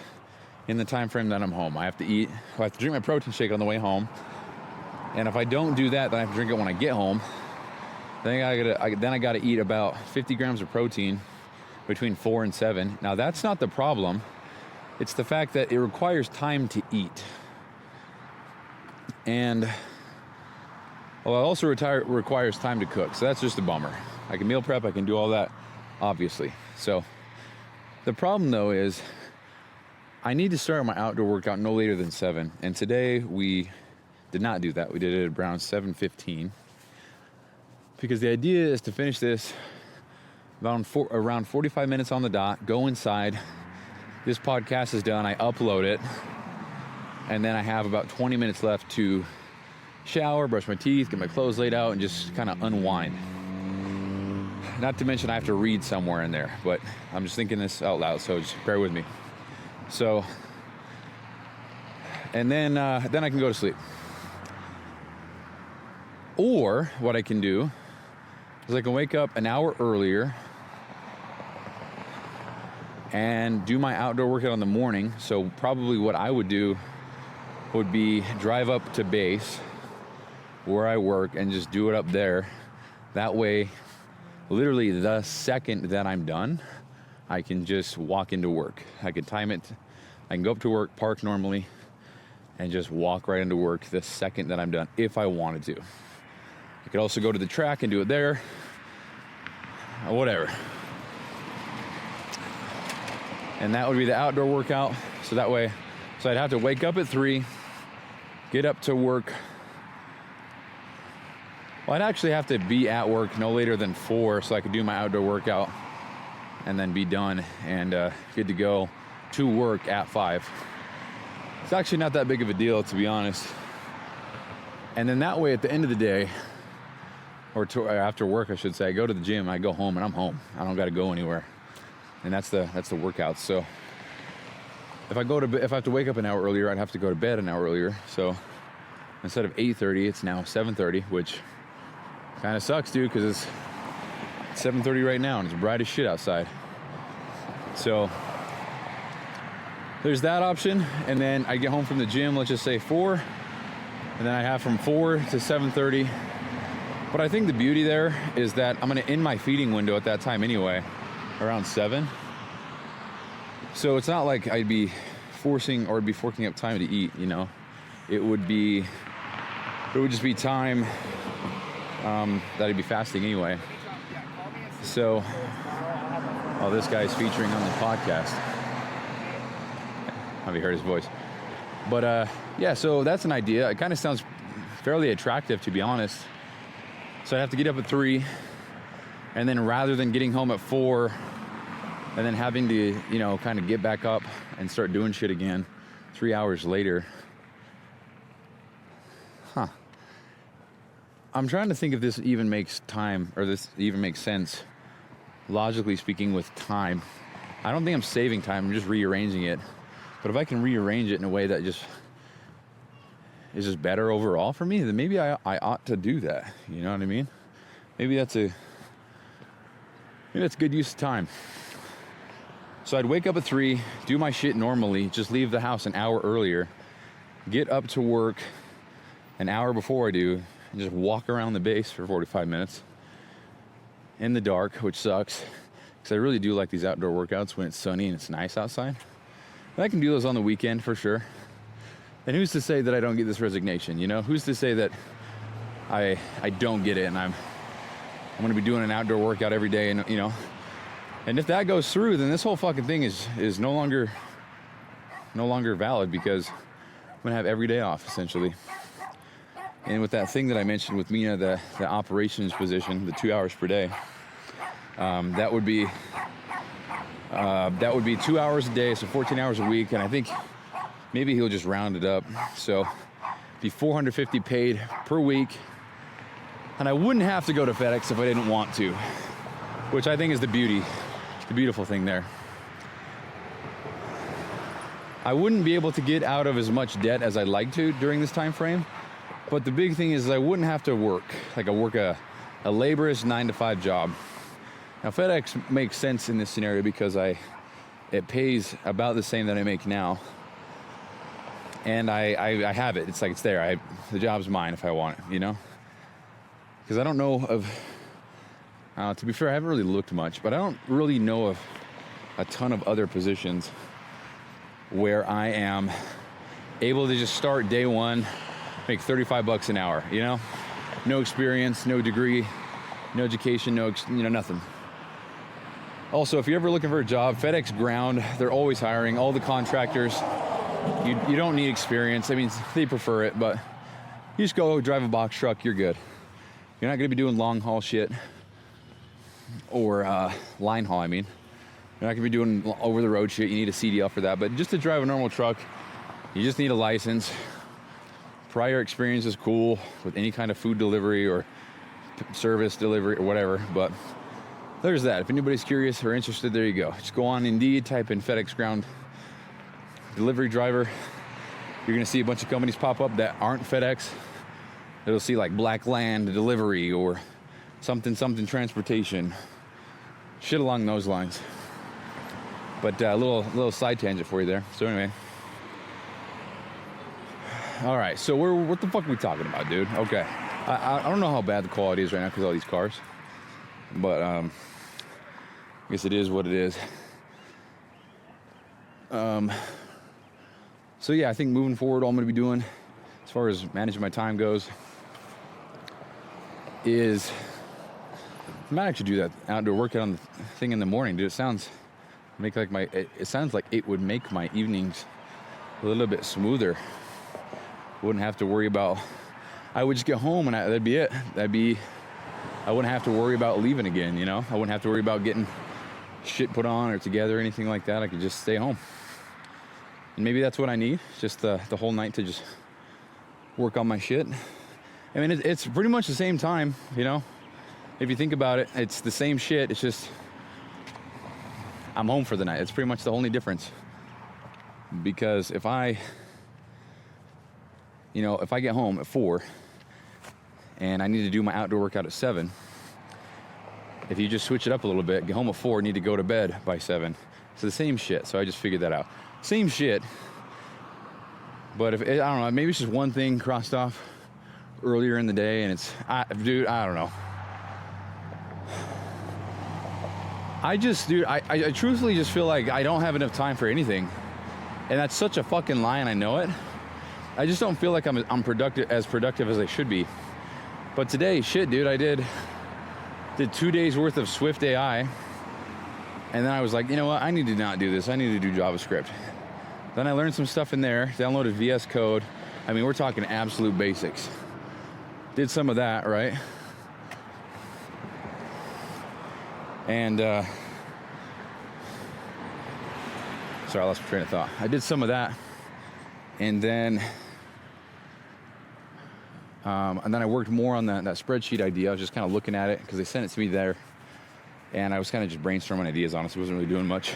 in the time frame that I'm home. I have to drink my protein shake on the way home. And if I don't do that, then I have to drink it when I get home. Then I gotta eat about 50 grams of protein between 4 and 7. Now that's not the problem. It's the fact that it requires time to eat. And well, it also requires time to cook. So that's just a bummer. I can meal prep, I can do all that, obviously. So the problem though is I need to start my outdoor workout no later than 7. And today we did not do that. We did it around 7:15. Because the idea is to finish this around 45 minutes on the dot, go inside. This podcast is done, I upload it. And then I have about 20 minutes left to shower, brush my teeth, get my clothes laid out, and just kind of unwind. Not to mention I have to read somewhere in there, but I'm just thinking this out loud, so just bear with me. So, and then I can go to sleep. Or what I can do is I can wake up an hour earlier and do my outdoor workout in the morning. So probably what I would do would be drive up to base where I work and just do it up there. That way, literally the second that I'm done, I can just walk into work. I can time it. I can go up to work, park normally, and just walk right into work the second that I'm done, if I wanted to. I could also go to the track and do it there. Whatever. And that would be the outdoor workout. So that way, I'd have to wake up at 3, get up to work. Well, I'd actually have to be at work no later than 4 so I could do my outdoor workout and then be done and good to go to work at 5. It's actually not that big of a deal, to be honest. And then that way, at the end of the day, or after work, I should say, I go to the gym, I go home, and I'm home. I don't got to go anywhere. And that's the workout. So if I have to wake up an hour earlier, I'd have to go to bed an hour earlier. So instead of 8:30, it's now 7:30, which kind of sucks, dude, because it's 7:30 right now, and it's bright as shit outside. So there's that option. And then I get home from the gym, let's just say 4. And then I have from 4 to 7:30. But I think the beauty there is that I'm going to end my feeding window at that time anyway, around 7. So it's not like I'd be forcing up time to eat, you know. It would just be time that I'd be fasting anyway. So, this guy's featuring on the podcast. Have you heard his voice? But yeah, so that's an idea. It kind of sounds fairly attractive, to be honest. So I'd have to get up at 3, and then rather than getting home at 4, and then having to, kind of get back up and start doing shit again 3 hours later. I'm trying to think if this even makes sense, logically speaking, with time. I don't think I'm saving time, I'm just rearranging it. But if I can rearrange it in a way that just is just better overall for me, then maybe I ought to do that. You know what I mean? Maybe that's good use of time. So I'd wake up at 3, do my shit normally, just leave the house an hour earlier, get up to work an hour before I do, and just walk around the base for 45 minutes in the dark, which sucks, because I really do like these outdoor workouts when it's sunny and it's nice outside. And I can do those on the weekend for sure. And who's to say that I don't get this resignation, you know? Who's to say that I don't get it and I'm going to be doing an outdoor workout every day, and you know, and if that goes through, then this whole fucking thing is no longer valid, because I'm going to have every day off essentially. And with that thing that I mentioned with Mina, the operations position, the 2 hours per day, that would be 2 hours a day, so 14 hours a week, and I think maybe he'll just round it up. So it'd be $450 paid per week, and I wouldn't have to go to FedEx if I didn't want to, which I think is the beautiful thing there. I wouldn't be able to get out of as much debt as I'd like to during this time frame, but the big thing is I wouldn't have to work a laborious 9-to-5 job. Now FedEx makes sense in this scenario because it pays about the same that I make now, and I have it. It's like it's there. The job's mine if I want it, you know? Because I don't know of, to be fair, I haven't really looked much, but I don't really know of a ton of other positions where I am able to just start day one, make $35 an hour, you know? No experience, no degree, no education, nothing. Also, if you're ever looking for a job, FedEx Ground, they're always hiring. All the contractors, you don't need experience. I mean, they prefer it, but you just go drive a box truck, you're good. You're not gonna be doing long haul shit, or line haul, I mean. You're not gonna be doing over the road shit. You need a CDL for that, but just to drive a normal truck, you just need a license. Prior experience is cool with any kind of food delivery or service delivery or whatever, but there's that. If anybody's curious or interested, there you go. Just go on Indeed, type in FedEx Ground delivery driver. You're gonna see a bunch of companies pop up that aren't FedEx. It'll see like Black Land Delivery or something transportation, shit along those lines. But a little side tangent for you there. So anyway, all right. So what the fuck are we talking about, dude? Okay, I don't know how bad the quality is right now because of all these cars, but I guess it is what it is. So yeah, I think moving forward, all I'm gonna be doing as far as managing my time goes is I might actually do that outdoor workout on the thing in the morning, dude. It sounds like it would make my evenings a little bit smoother. Wouldn't have to worry about, I would just get home and that'd be it. I wouldn't have to worry about leaving again, you know? I wouldn't have to worry about getting shit put on or together or anything like that. I could just stay home. And maybe that's what I need, just the whole night to just work on my shit. I mean, it's pretty much the same time, you know? If you think about it, it's the same shit. It's just I'm home for the night. It's pretty much the only difference. Because if I get home at 4 and I need to do my outdoor workout at 7, if you just switch it up a little bit, get home at 4, need to go to bed by 7. It's the same shit. So I just figured that out. Same shit. But if I don't know, maybe it's just one thing crossed off earlier in the day, and I don't know. I truthfully just feel like I don't have enough time for anything, and that's such a fucking lie, and I know it. I just don't feel like I'm productive as I should be. But today, shit, dude, I did 2 days worth of Swift AI, and then I was like, you know what? I need to not do this. I need to do JavaScript. Then I learned some stuff in there, downloaded VS Code. I mean, we're talking absolute basics. Did some of that, right? And, sorry, I lost my train of thought. I did some of that, and then I worked more on that spreadsheet idea. I was just kind of looking at it because they sent it to me there, and I was kind of just brainstorming ideas, honestly. Wasn't really doing much.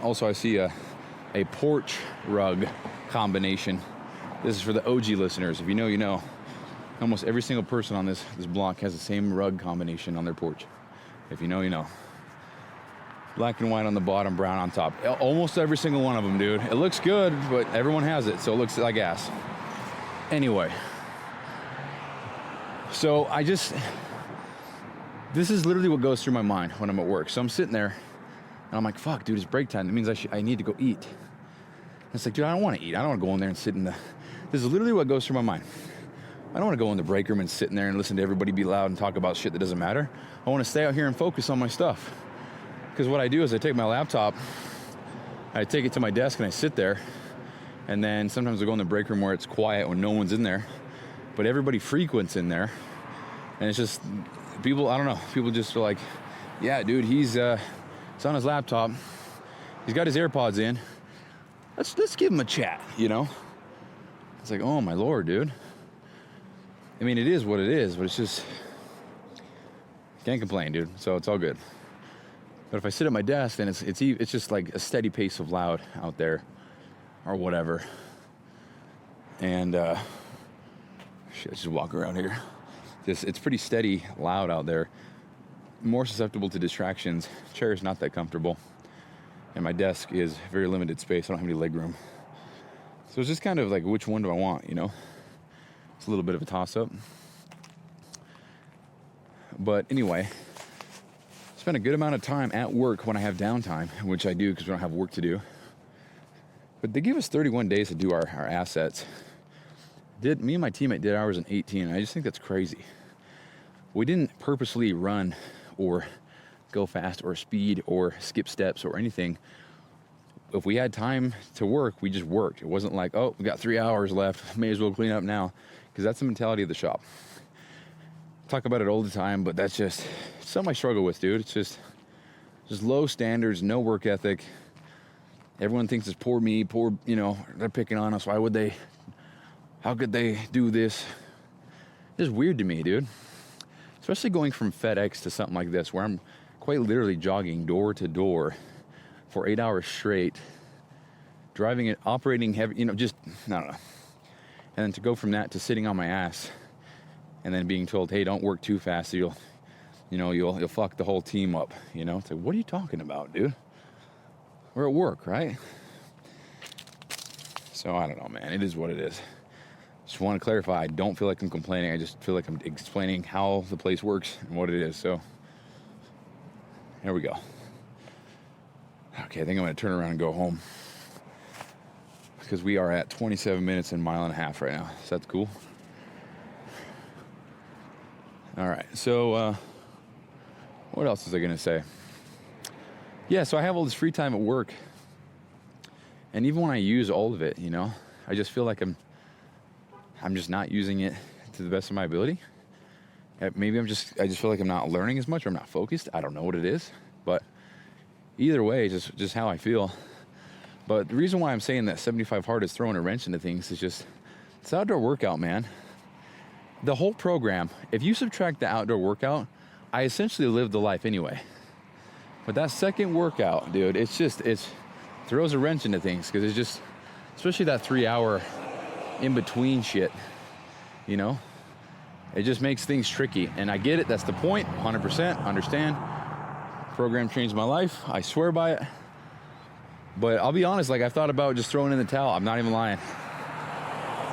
Also, I see a porch rug combination. This is for the OG listeners. If you know, you know. Almost every single person on this block has the same rug combination on their porch. If you know, you know. Black and white on the bottom, brown on top. Almost every single one of them, dude. It looks good, but everyone has it, so it looks like ass. Anyway. So this is literally what goes through my mind when I'm at work. So I'm sitting there, and I'm like, fuck, dude, it's break time. That means I need to go eat. And it's like, dude, I don't want to eat. I don't want to go in there and sit in the... This is literally what goes through my mind. I don't want to go in the break room and sit in there and listen to everybody be loud and talk about shit that doesn't matter. I want to stay out here and focus on my stuff. Because what I do is I take my laptop, I take it to my desk and I sit there. And then sometimes I go in the break room where it's quiet when no one's in there. But everybody frequents in there. And it's just, people, I don't know, people just feel like, yeah, dude, he's on his laptop. He's got his AirPods in. Let's give him a chat, you know? It's like, oh my Lord, dude. I mean, it is what it is, but it's just, can't complain, dude. So it's all good. But if I sit at my desk, then it's just like a steady pace of loud out there, or whatever. And shit, just walk around here. It's pretty steady, loud out there. More susceptible to distractions. Chair is not that comfortable, and my desk is very limited space. I don't have any leg room. So it's just kind of like, which one do I want? You know, it's a little bit of a toss-up. But anyway, spend a good amount of time at work when I have downtime, which I do because we don't have work to do. But they give us 31 days to do our assets. Me and my teammate did ours in 18, and I just think that's crazy. We didn't purposely run or go fast or speed or skip steps or anything. If we had time to work, we just worked. It wasn't like, oh, we got 3 hours left, may as well clean up now, because that's the mentality of the shop. Talk about it all the time, but that's just something I struggle with, dude. It's just low standards, no work ethic. Everyone thinks it's poor me, you know, they're picking on us. How could they do this? It's weird to me, dude. Especially going from FedEx to something like this, where I'm quite literally jogging door to door for 8 hours straight, driving it, operating heavy, you know, just, I don't know. And then to go from that to sitting on my ass and then being told, hey, don't work too fast, so you'll fuck the whole team up, you know? It's like, what are you talking about, dude? We're at work, right? So I don't know, man. It is what it is. Just want to clarify, I don't feel like I'm complaining. I just feel like I'm explaining how the place works and what it is. So here we go. Okay, I think I'm going to turn around and go home, because we are at 27 minutes and a mile and a half right now. So that's cool. All right, so what else was I going to say? Yeah, so I have all this free time at work, and even when I use all of it, you know, I just feel like I'm just not using it to the best of my ability. Maybe I just feel like I'm not learning as much, or I'm not focused. I don't know what it is, but either way, just how I feel. But the reason why I'm saying that 75 hard is throwing a wrench into things is just, it's outdoor workout, man. The whole program, if you subtract the outdoor workout, I essentially lived the life anyway. But that second workout, dude, it throws a wrench into things, because it's just, especially that 3 hour in between shit, you know, it just makes things tricky. And I get it, that's the point, 100%, understand. Program changed my life, I swear by it. But I'll be honest, like, I've thought about just throwing in the towel. I'm not even lying,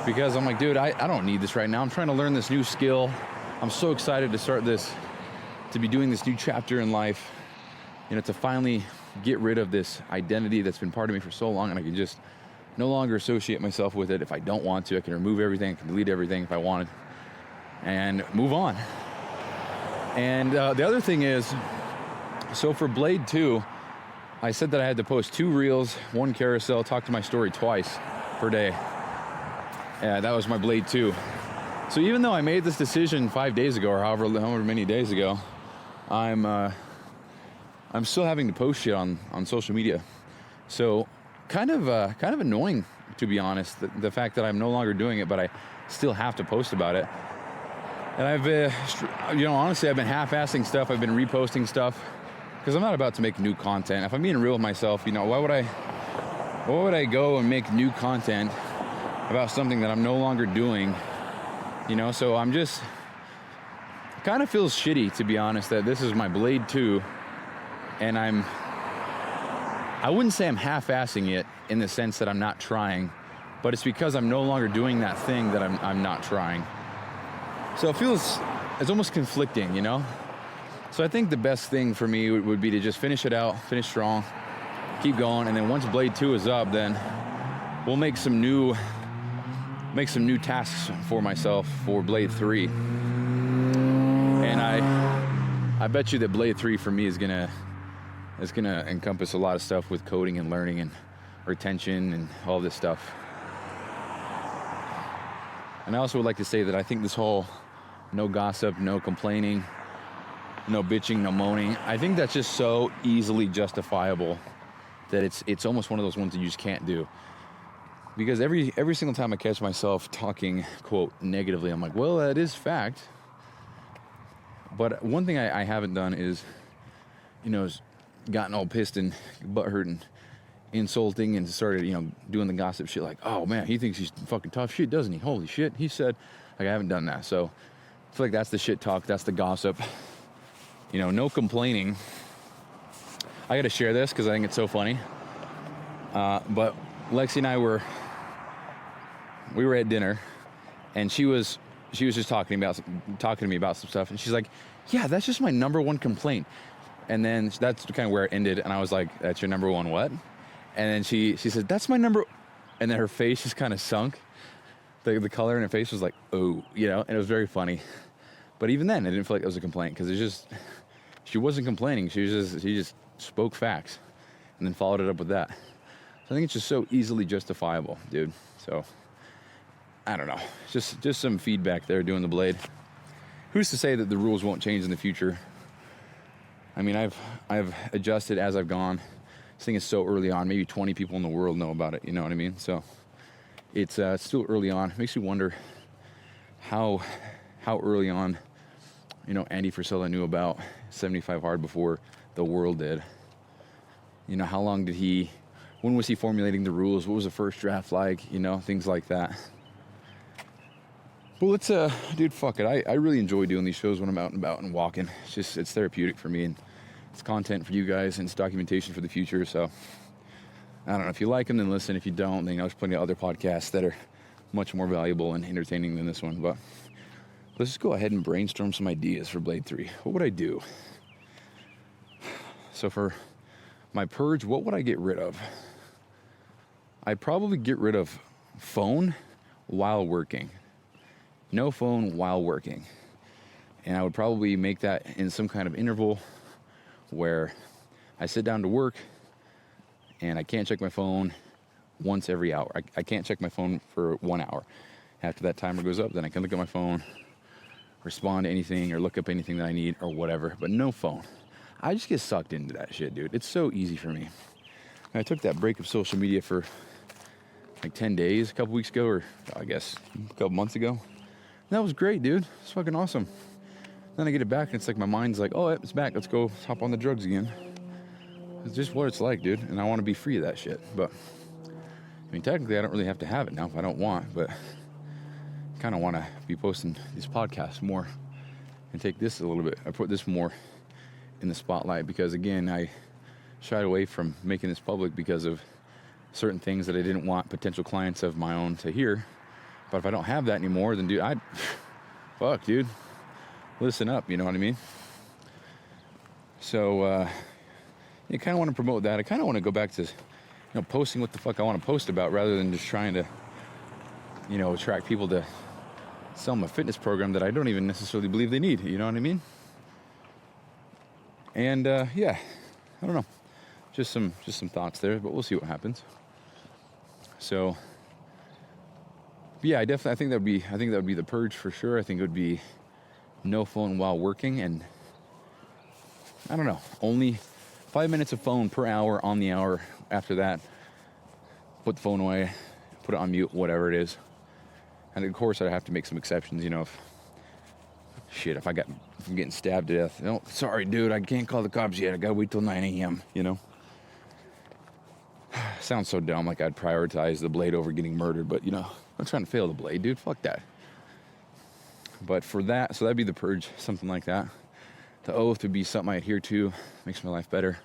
because I'm like, dude, I don't need this right now. I'm trying to learn this new skill. I'm so excited to start this, to be doing this new chapter in life, you know, to finally get rid of this identity that's been part of me for so long, and I can just no longer associate myself with it. If I don't want to, I can remove everything, I can delete everything if I wanted, and move on. And the other thing is, so for Blade 2, I said that I had to post 2 reels, 1 carousel, talk to my story twice per day. Yeah, that was my Blade 2. So even though I made this decision 5 days ago, or however many days ago, I'm still having to post shit on social media. So kind of annoying, to be honest, the fact that I'm no longer doing it, but I still have to post about it. And I've, honestly, I've been half-assing stuff. I've been reposting stuff, because I'm not about to make new content. If I'm being real with myself, you know, why would I go and make new content about something that I'm no longer doing? You know, so I'm just, kind of feels shitty, to be honest, that this is my Blade 2, and I'm I wouldn't say I'm half-assing it in the sense that I'm not trying, but it's because I'm no longer doing that thing that I'm not trying. So it's almost conflicting, you know? So I think the best thing for me would be to just finish it out, finish strong, keep going, and then once Blade 2 is up, then we'll make some new tasks for myself for Blade 3. And I bet you that Blade 3 for me is gonna encompass a lot of stuff with coding and learning and retention and all this stuff. And I also would like to say that I think this whole no gossip, no complaining, no bitching, no moaning, I think that's just so easily justifiable that it's almost one of those ones that you just can't do. Because every single time I catch myself talking, quote, negatively, I'm like, well, that is fact. But one thing I haven't done is, is gotten all pissed and butthurt and insulting and started, doing the gossip shit like, oh man, he thinks he's fucking tough shit, doesn't he? Holy shit, he said, like I haven't done that. So I feel like that's the shit talk, that's the gossip. No complaining. I gotta share this because I think it's so funny. But Lexi and I were at dinner, and she was just talking to me about some stuff, and she's like, yeah, that's just my number one complaint. And then that's kind of where it ended, and I was like, that's your number one what? And then she said, that's my number, and then her face just kind of sunk. The color in her face was like, oh, and it was very funny. But even then, I didn't feel like it was a complaint, because she wasn't complaining. She just spoke facts, and then followed it up with that. So I think it's just so easily justifiable, dude. So I don't know, just some feedback there doing the Blade. Who's to say that the rules won't change in the future? I mean, I've adjusted as I've gone. This thing is so early on. Maybe 20 people in the world know about it. You know what I mean? So it's still early on. It makes me wonder how early on, Andy Frisella knew about 75 hard before the world did. How long did when was he formulating the rules? What was the first draft like? Things like that. Well, let's, dude, fuck it. I really enjoy doing these shows when I'm out and about and walking. It's therapeutic for me, and it's content for you guys, and it's documentation for the future. So I don't know, if you like them, then listen. If you don't, then there's plenty of other podcasts that are much more valuable and entertaining than this one. But let's just go ahead and brainstorm some ideas for Blade 3. What would I do? So for my purge, what would I get rid of? I'd probably get rid of phone while working. No phone while working. And I would probably make that in some kind of interval where I sit down to work and I can't check my phone once every hour. I can't check my phone for 1 hour. After that timer goes up, then I can look at my phone, respond to anything, or look up anything that I need, or whatever. But no phone. I just get sucked into that shit, dude. It's so easy for me. And I took that break of social media for like 10 days a couple weeks ago, or I guess a couple months ago. That was great, dude. It's fucking awesome. Then I get it back, and it's like my mind's like, oh, it's back. Let's go hop on the drugs again. It's just what it's like, dude. And I want to be free of that shit. But, I mean, technically, I don't really have to have it now if I don't want. But I kind of want to be posting these podcasts more and take this a little bit. I put this more in the spotlight because, again, I shied away from making this public because of certain things that I didn't want potential clients of my own to hear. But if I don't have that anymore, then, dude, fuck, dude. Listen up, you know what I mean? So, you kind of want to promote that. I kind of want to go back to, posting what the fuck I want to post about rather than just trying to, attract people to sell them a fitness program that I don't even necessarily believe they need. You know what I mean? And, yeah, I don't know. Just some thoughts there, but we'll see what happens. So, yeah, I think that would be the purge for sure. I think it would be no phone while working, and I don't know, only 5 minutes of phone per hour on the hour. After that, put the phone away, put it on mute, whatever it is. And of course, I'd have to make some exceptions, if I'm getting stabbed to death. No, sorry, dude, I can't call the cops yet. I gotta wait till 9 a.m., Sounds so dumb, like I'd prioritize the Blade over getting murdered, but, I'm trying to fail the Blade, dude. Fuck that. But for that, so that'd be the purge, something like that. The oath would be something I adhere to, makes my life better.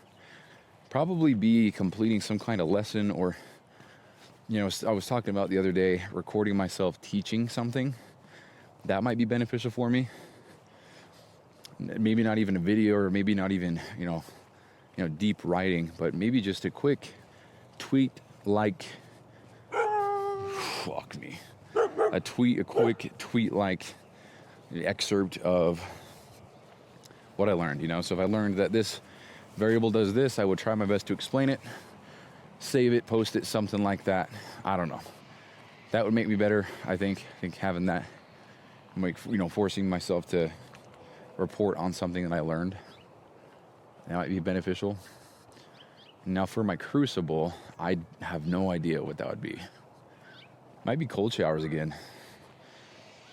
probably be completing some kind of lesson, or, I was talking about the other day, recording myself teaching something. That might be beneficial for me. Maybe not even a video, or maybe not even, deep writing, but maybe just a quick tweet, fuck me. A quick tweet excerpt of what I learned, So if I learned that this variable does this, I would try my best to explain it, save it, post it, something like that. I don't know. That would make me better, I think. I think having that, forcing myself to report on something that I learned, that might be beneficial. Now for my crucible, I have no idea what that would be. Might be cold showers again.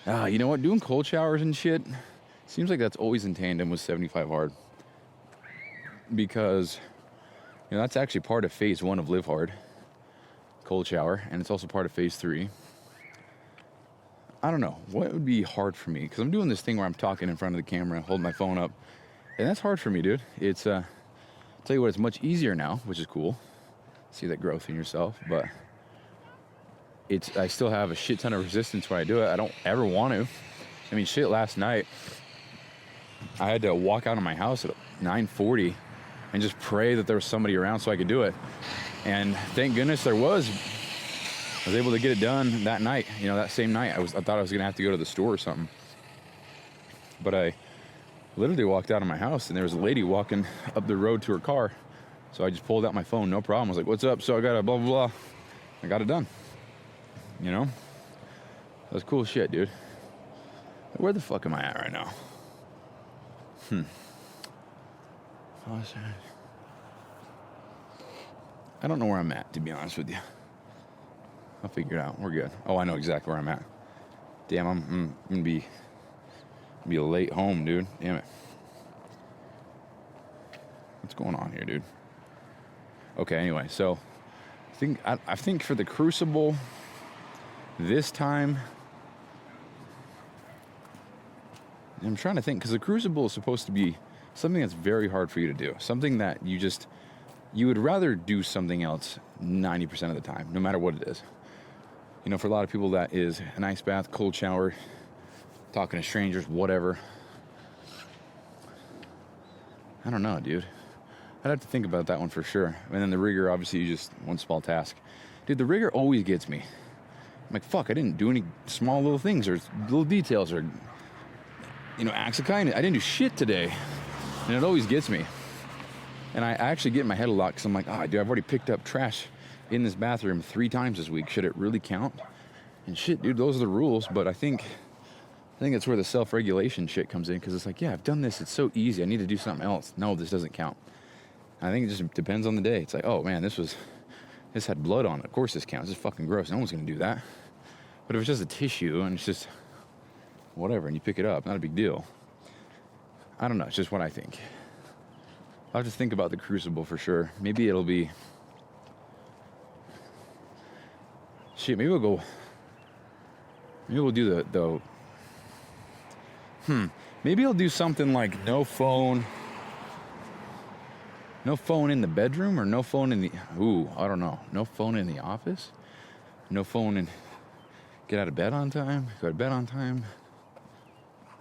You know what? Doing cold showers and shit seems like that's always in tandem with 75 hard. Because, that's actually part of phase 1 of Live Hard. Cold shower. And it's also part of phase 3. I don't know. What would be hard for me? Because I'm doing this thing where I'm talking in front of the camera, holding my phone up. And that's hard for me, dude. It's, I'll tell you what, it's much easier now, which is cool. See that growth in yourself. But I still have a shit ton of resistance when I do it. I don't ever want to. I mean, shit, last night, I had to walk out of my house at 9:40 and just pray that there was somebody around so I could do it. And thank goodness there was. I was able to get it done that night. That same night, I thought I was going to have to go to the store or something. But I literally walked out of my house, and there was a lady walking up the road to her car. So I just pulled out my phone, no problem. I was like, what's up? So I got a blah, blah, blah. I got it done. That's cool shit, dude. Where the fuck am I at right now? I don't know where I'm at, to be honest with you. I'll figure it out. We're good. Oh, I know exactly where I'm at. Damn, I'm gonna be late home, dude. Damn it. What's going on here, dude? Okay, anyway, so I think for the crucible this time, I'm trying to think, because the crucible is supposed to be something that's very hard for you to do. Something that you would rather do something else 90% of the time, no matter what it is. For a lot of people, that is an ice bath, cold shower, talking to strangers, whatever. I don't know, dude. I'd have to think about that one for sure. And then the rigor, obviously, just one small task. Dude, the rigor always gets me. I'm like, fuck, I didn't do any small little things or little details or, acts of kindness. I didn't do shit today. And it always gets me. And I actually get in my head a lot because I'm like, dude, I've already picked up trash in this bathroom 3 times this week. Should it really count? And shit, dude, those are the rules. But I think that's where the self-regulation shit comes in, because it's like, yeah, I've done this. It's so easy. I need to do something else. No, this doesn't count. I think it just depends on the day. It's like, oh, man, this had blood on it. Of course this counts. It's fucking gross. No one's going to do that. But if it's just a tissue and it's just whatever, and you pick it up, not a big deal. I don't know. It's just what I think. I'll have to think about the crucible for sure. Maybe it'll be... Shit, maybe we'll go... Maybe we'll do the... Maybe I'll do something like no phone... No phone in the bedroom, or no phone in the... I don't know. No phone in the office? No phone in... Get out of bed on time? Go to bed on time?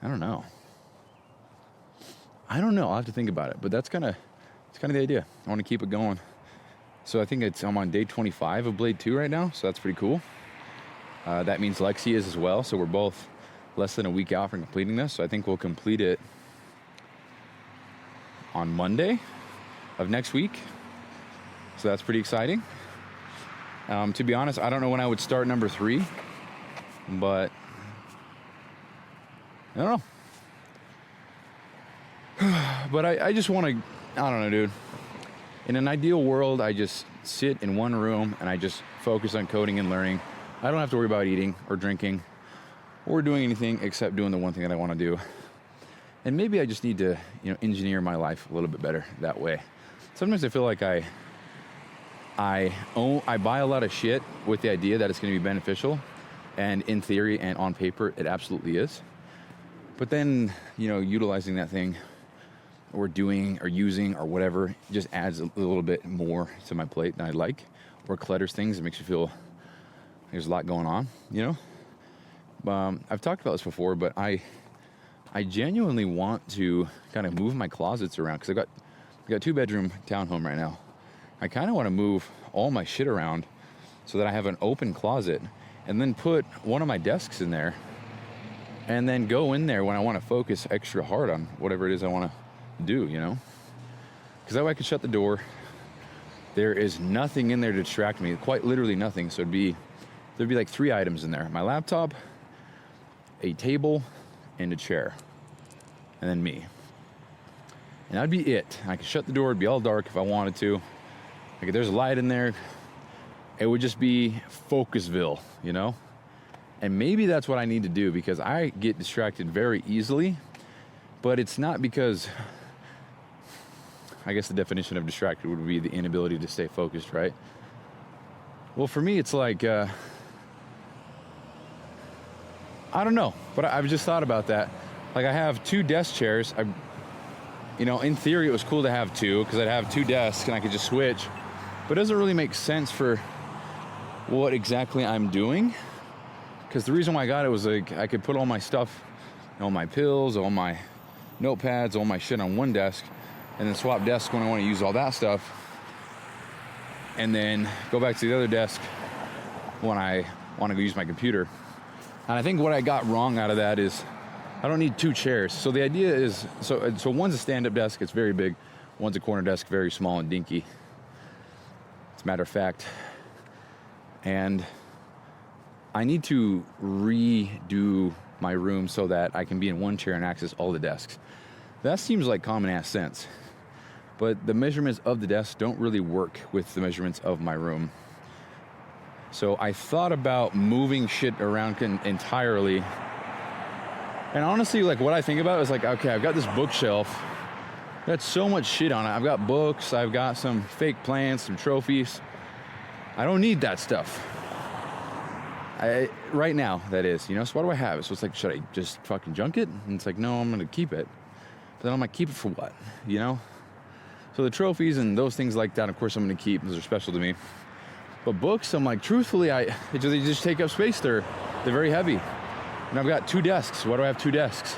I don't know. I'll have to think about it. But it's kind of the idea. I want to keep it going. So I think I'm on day 25 of Blade 2 right now. So that's pretty cool. That means Lexi is as well. So we're both less than a week out from completing this. So I think we'll complete it on Monday of next week. So that's pretty exciting. To be honest, I don't know when I would start number 3. But I don't know. But I just want to, I don't know, dude. In an ideal world, I just sit in one room and I just focus on coding and learning. I don't have to worry about eating or drinking or doing anything except doing the one thing that I want to do. And maybe I just need to, engineer my life a little bit better that way. Sometimes I feel like I buy a lot of shit with the idea that it's going to be beneficial. And in theory and on paper, it absolutely is. But then, utilizing that thing or doing or using or whatever just adds a little bit more to my plate than I'd like, or clutters things. It makes you feel there's a lot going on, I've talked about this before, but I genuinely want to kind of move my closets around, because I've got a 2-bedroom townhome right now. I kind of want to move all my shit around so that I have an open closet, and then put one of my desks in there, and then go in there when I want to focus extra hard on whatever it is I want to do, because that way I could shut the door. There is nothing in there to distract me, quite literally nothing. So there'd be like 3 items in there: my laptop, a table, and a chair, and then me. And that'd be it. I could shut the door, it'd be all dark if I wanted to. Like, if there's a light in there, it would just be Focusville, And maybe that's what I need to do, because I get distracted very easily, but it's not because, I guess the definition of distracted would be the inability to stay focused, right? Well, for me, it's like, I don't know, but I've just thought about that. Like, I have 2 desk chairs. In theory, it was cool to have 2, because I'd have 2 desks and I could just switch, but it doesn't really make sense for what exactly I'm doing. Because the reason why I got it was like I could put all my stuff, all my pills, all my notepads, all my shit on one desk, and then swap desks when I want to use all that stuff, and then go back to the other desk when I want to go use my computer. And I think what I got wrong out of that is I don't need 2 chairs. So the idea is, so one's a stand-up desk, it's very big. One's a corner desk, very small and dinky. As a matter of fact. And I need to redo my room so that I can be in one chair and access all the desks. That seems like common ass sense, but the measurements of the desk don't really work with the measurements of my room. So I thought about moving shit around entirely. And honestly, like, what I think about is like, okay, I've got this bookshelf. Got so much shit on it. I've got books, I've got some fake plants, some trophies. I don't need that stuff. Right now, that is, so why do I have it? So it's like, should I just fucking junk it? And it's like, no, I'm gonna keep it. But then I'm like, keep it for what, So the trophies and those things like that, of course I'm gonna keep, those are special to me. But books, I'm like, truthfully, they just take up space. They're very heavy. And I've got 2 desks. Why do I have 2 desks?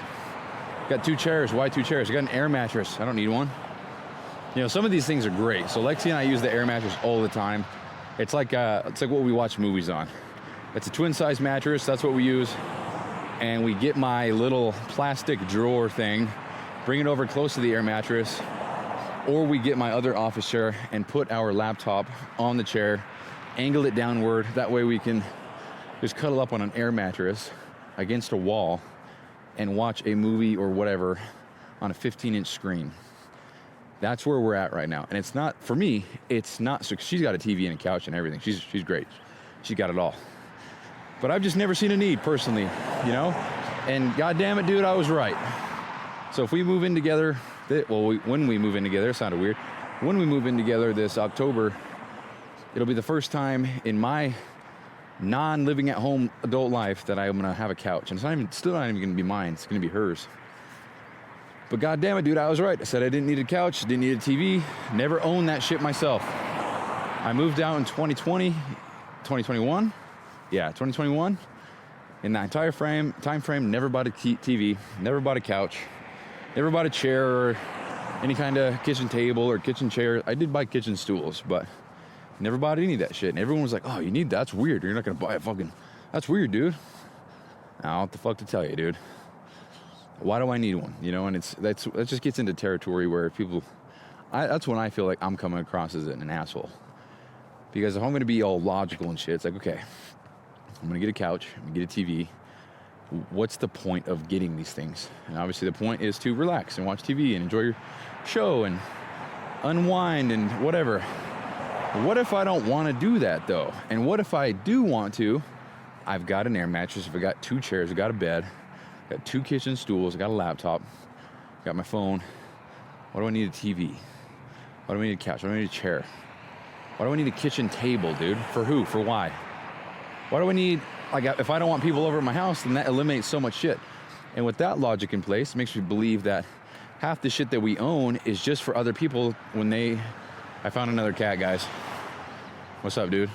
Got 2 chairs. Why 2 chairs? I got an air mattress. I don't need one. Some of these things are great. So Lexi and I use the air mattress all the time. It's like what we watch movies on. It's a twin size mattress. That's what we use. And we get my little plastic drawer thing, bring it over close to the air mattress, or we get my other office chair and put our laptop on the chair, angle it downward. That way we can just cuddle up on an air mattress against a wall and watch a movie or whatever on a 15-inch screen. That's where we're at right now. And it's not, for me, it's not, so she's got a TV and a couch and everything. She's great. She's got it all. But I've just never seen a need personally, And God damn it, dude, I was right. So if we move in together, when we move in together, it sounded weird. When we move in together this October, it'll be the first time in my non-living at home adult life that I'm gonna have a couch. And it's still not even gonna be mine, it's gonna be hers. But God damn it, dude, I was right. I said I didn't need a couch, didn't need a TV, never owned that shit myself. I moved out in 2021. Yeah, 2021. In that entire time frame, never bought a TV, never bought a couch, never bought a chair or any kind of kitchen table or kitchen chair. I did buy kitchen stools, but never bought any of that shit. And everyone was like, oh, you need that? That's weird. You're not going to buy a fucking... That's weird, dude. I don't know what the fuck to tell you, dude. Why do I need one? And that just gets into territory where people... that's when I feel like I'm coming across as an asshole. Because if I'm going to be all logical and shit, it's like, okay, I'm going to get a couch, I'm going to get a TV. What's the point of getting these things? And obviously the point is to relax and watch TV and enjoy your show and unwind and whatever. What if I don't want to do that, though? And what if I do want to? I've got an air mattress, I've got 2 chairs, I've got a bed, I've got 2 kitchen stools, I've got a laptop, I've got my phone. Why do I need a TV? Why do I need a couch? Why do I need a chair? Why do I need a kitchen table, dude? For who? For why? Why do I need, if I don't want people over at my house, then that eliminates so much shit. And with that logic in place, it makes me believe that half the shit that we own is just for other people when they... I found another cat, guys. What's up, dude?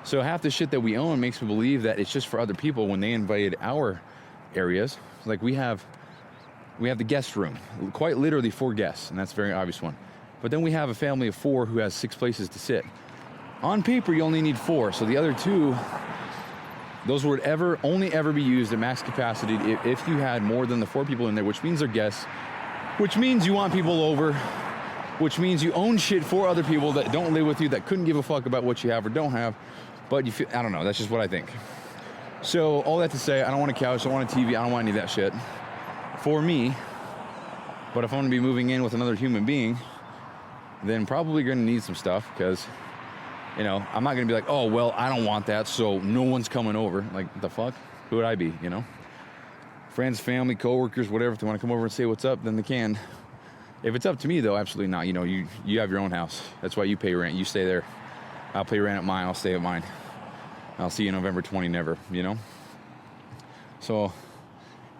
So half the shit that we own makes me believe that it's just for other people when they invade our areas. Like we have the guest room, quite literally 4 guests, and that's a very obvious one. But then we have a family of 4 who has 6 places to sit. On paper, you only need 4, so the other 2, those would only ever be used at max capacity if you had more than the 4 people in there, which means they're guests, which means you want people over, which means you own shit for other people that don't live with you, that couldn't give a fuck about what you have or don't have, but you feel, I don't know, that's just what I think. So all that to say, I don't want a couch, I don't want a TV, I don't want any of that shit for me. But if I'm gonna be moving in with another human being, then probably gonna need some stuff, because, you know, I'm not gonna be like, oh, well, I don't want that, so no one's coming over. Like, the fuck? Who would I be, you know? Friends, family, coworkers, whatever, if they wanna come over and say what's up, then they can. If it's up to me, though, absolutely not. You know, you have your own house. That's why you pay rent. You stay there. I'll pay rent at mine. I'll stay at mine. I'll see you November 20, never, you know? So,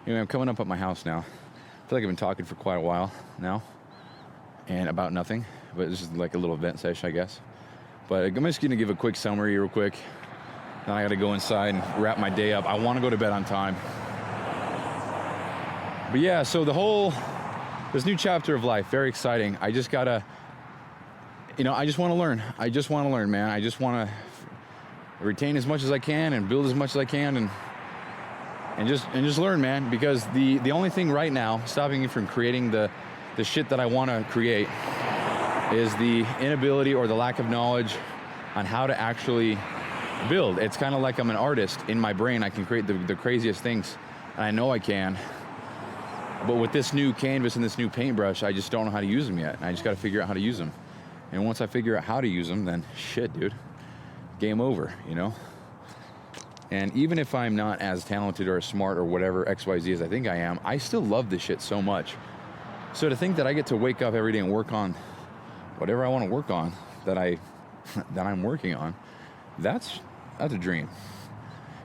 anyway, I'm coming up at my house now. I feel like I've been talking for quite a while now, and about nothing. But this is like a little vent session, I guess. But I'm just gonna give a quick summary real quick. Then I gotta go inside and wrap my day up. I wanna go to bed on time. But yeah, so this new chapter of life, very exciting. I just gotta, you know, I just wanna learn. I just wanna learn, man. I just wanna retain as much as I can and build as much as I can and just learn, man. Because the only thing right now stopping me from creating the shit that I wanna create is the inability or the lack of knowledge on how to actually build. It's kind of like I'm an artist. In my brain, I can create the craziest things, and I know I can. But with this new canvas and this new paintbrush, I just don't know how to use them yet. I just got to figure out how to use them. And once I figure out how to use them, then shit, dude, game over, you know? And even if I'm not as talented or as smart or whatever XYZ as I think I am, I still love this shit so much. So to think that I get to wake up every day and work on whatever I want to work on that I'm working on, that's a dream.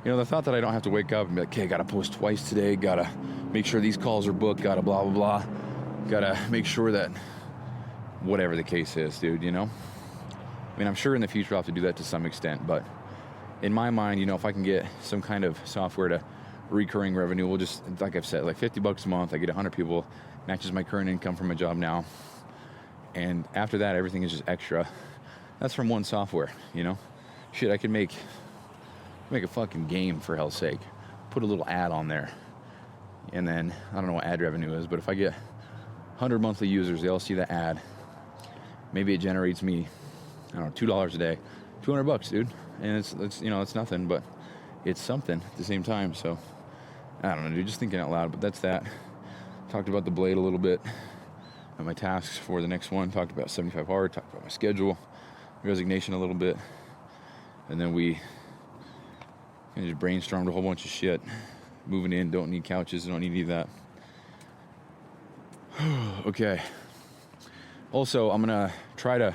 You know, the thought that I don't have to wake up and be like, okay, gotta post twice today, gotta make sure these calls are booked, gotta blah, blah, blah, gotta make sure that whatever the case is, dude, you know? I mean, I'm sure in the future I'll have to do that to some extent, but in my mind, you know, if I can get some kind of software to recurring revenue, we'll just, like I've said, like $50 a month, I get 100 people, matches my current income from my job now, and after that, everything is just extra. That's from one software, you know? Shit, I could make a fucking game, for hell's sake. Put a little ad on there. And then, I don't know what ad revenue is, but if I get 100 monthly users, they all see the ad. Maybe it generates me, I don't know, $2 a day. $200, dude. And it's you know, it's nothing, but it's something at the same time. So, I don't know, dude, just thinking out loud, but that's that. Talked about the blade a little bit, and my tasks for the next one. Talked about 75 hard, talked about my schedule, resignation a little bit. And then we just brainstormed a whole bunch of shit. Moving in, don't need couches, don't need any of that. Okay. Also, I'm gonna try to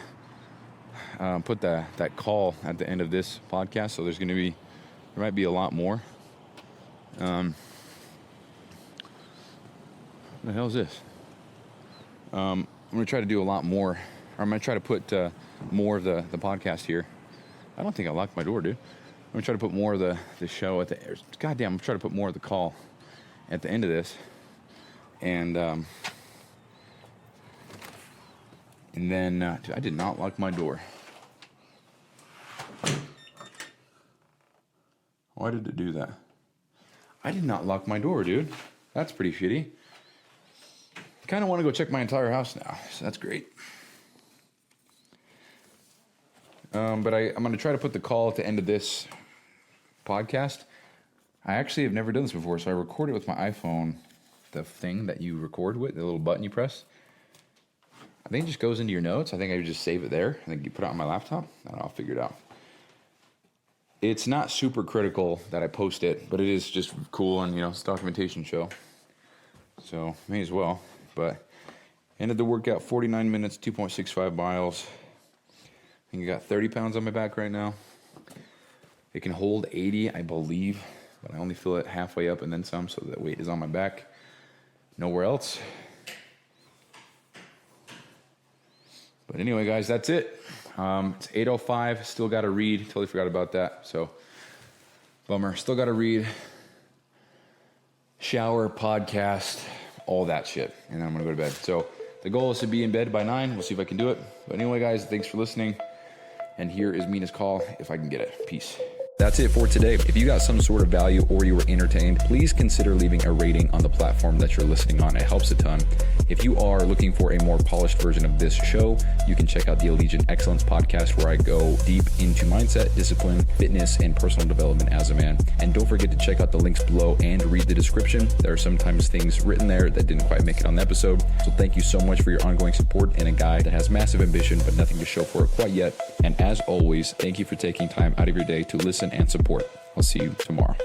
put that call at the end of this podcast. So there might be a lot more. What the hell is this? I'm gonna try to do a lot more, or I'm gonna try to put more of the podcast here. I don't think I locked my door, dude. I'm gonna try to put more of the show at the... Goddamn, I'm gonna try to put more of the call at the end of this. And then... dude, I did not lock my door. Why did it do that? I did not lock my door, dude. That's pretty shitty. I kind of want to go check my entire house now, so that's great. But I'm going to try to put the call at the end of this podcast. I actually have never done this before, so I record it with my iPhone, the thing that you record with, the little button you press. I think it just goes into your notes. I think I would just save it there, and then you put it on my laptop. I don't know, I'll figure it out. It's not super critical that I post it, but it is just cool, and, you know, it's a documentation show. So, may as well. But, ended the workout 49 minutes, 2.65 miles. I think I got 30 pounds on my back right now. It can hold 80, I believe, but I only fill it halfway up and then some, so that weight is on my back. Nowhere else. But anyway, guys, that's it. It's 8:05. Still got to read. Totally forgot about that. So, bummer. Still got to read. Shower, podcast, all that shit. And then I'm going to go to bed. So, the goal is to be in bed by 9. We'll see if I can do it. But anyway, guys, thanks for listening. And here is Mina's call if I can get it. Peace. That's it for today. If you got some sort of value or you were entertained, please consider leaving a rating on the platform that you're listening on. It helps a ton. If you are looking for a more polished version of this show, you can check out the Allegiant Excellence podcast, where I go deep into mindset, discipline, fitness, and personal development as a man. And don't forget to check out the links below and read the description. There are sometimes things written there that didn't quite make it on the episode. So thank you so much for your ongoing support in a guy that has massive ambition but nothing to show for it quite yet. And as always, thank you for taking time out of your day to listen and support. I'll see you tomorrow.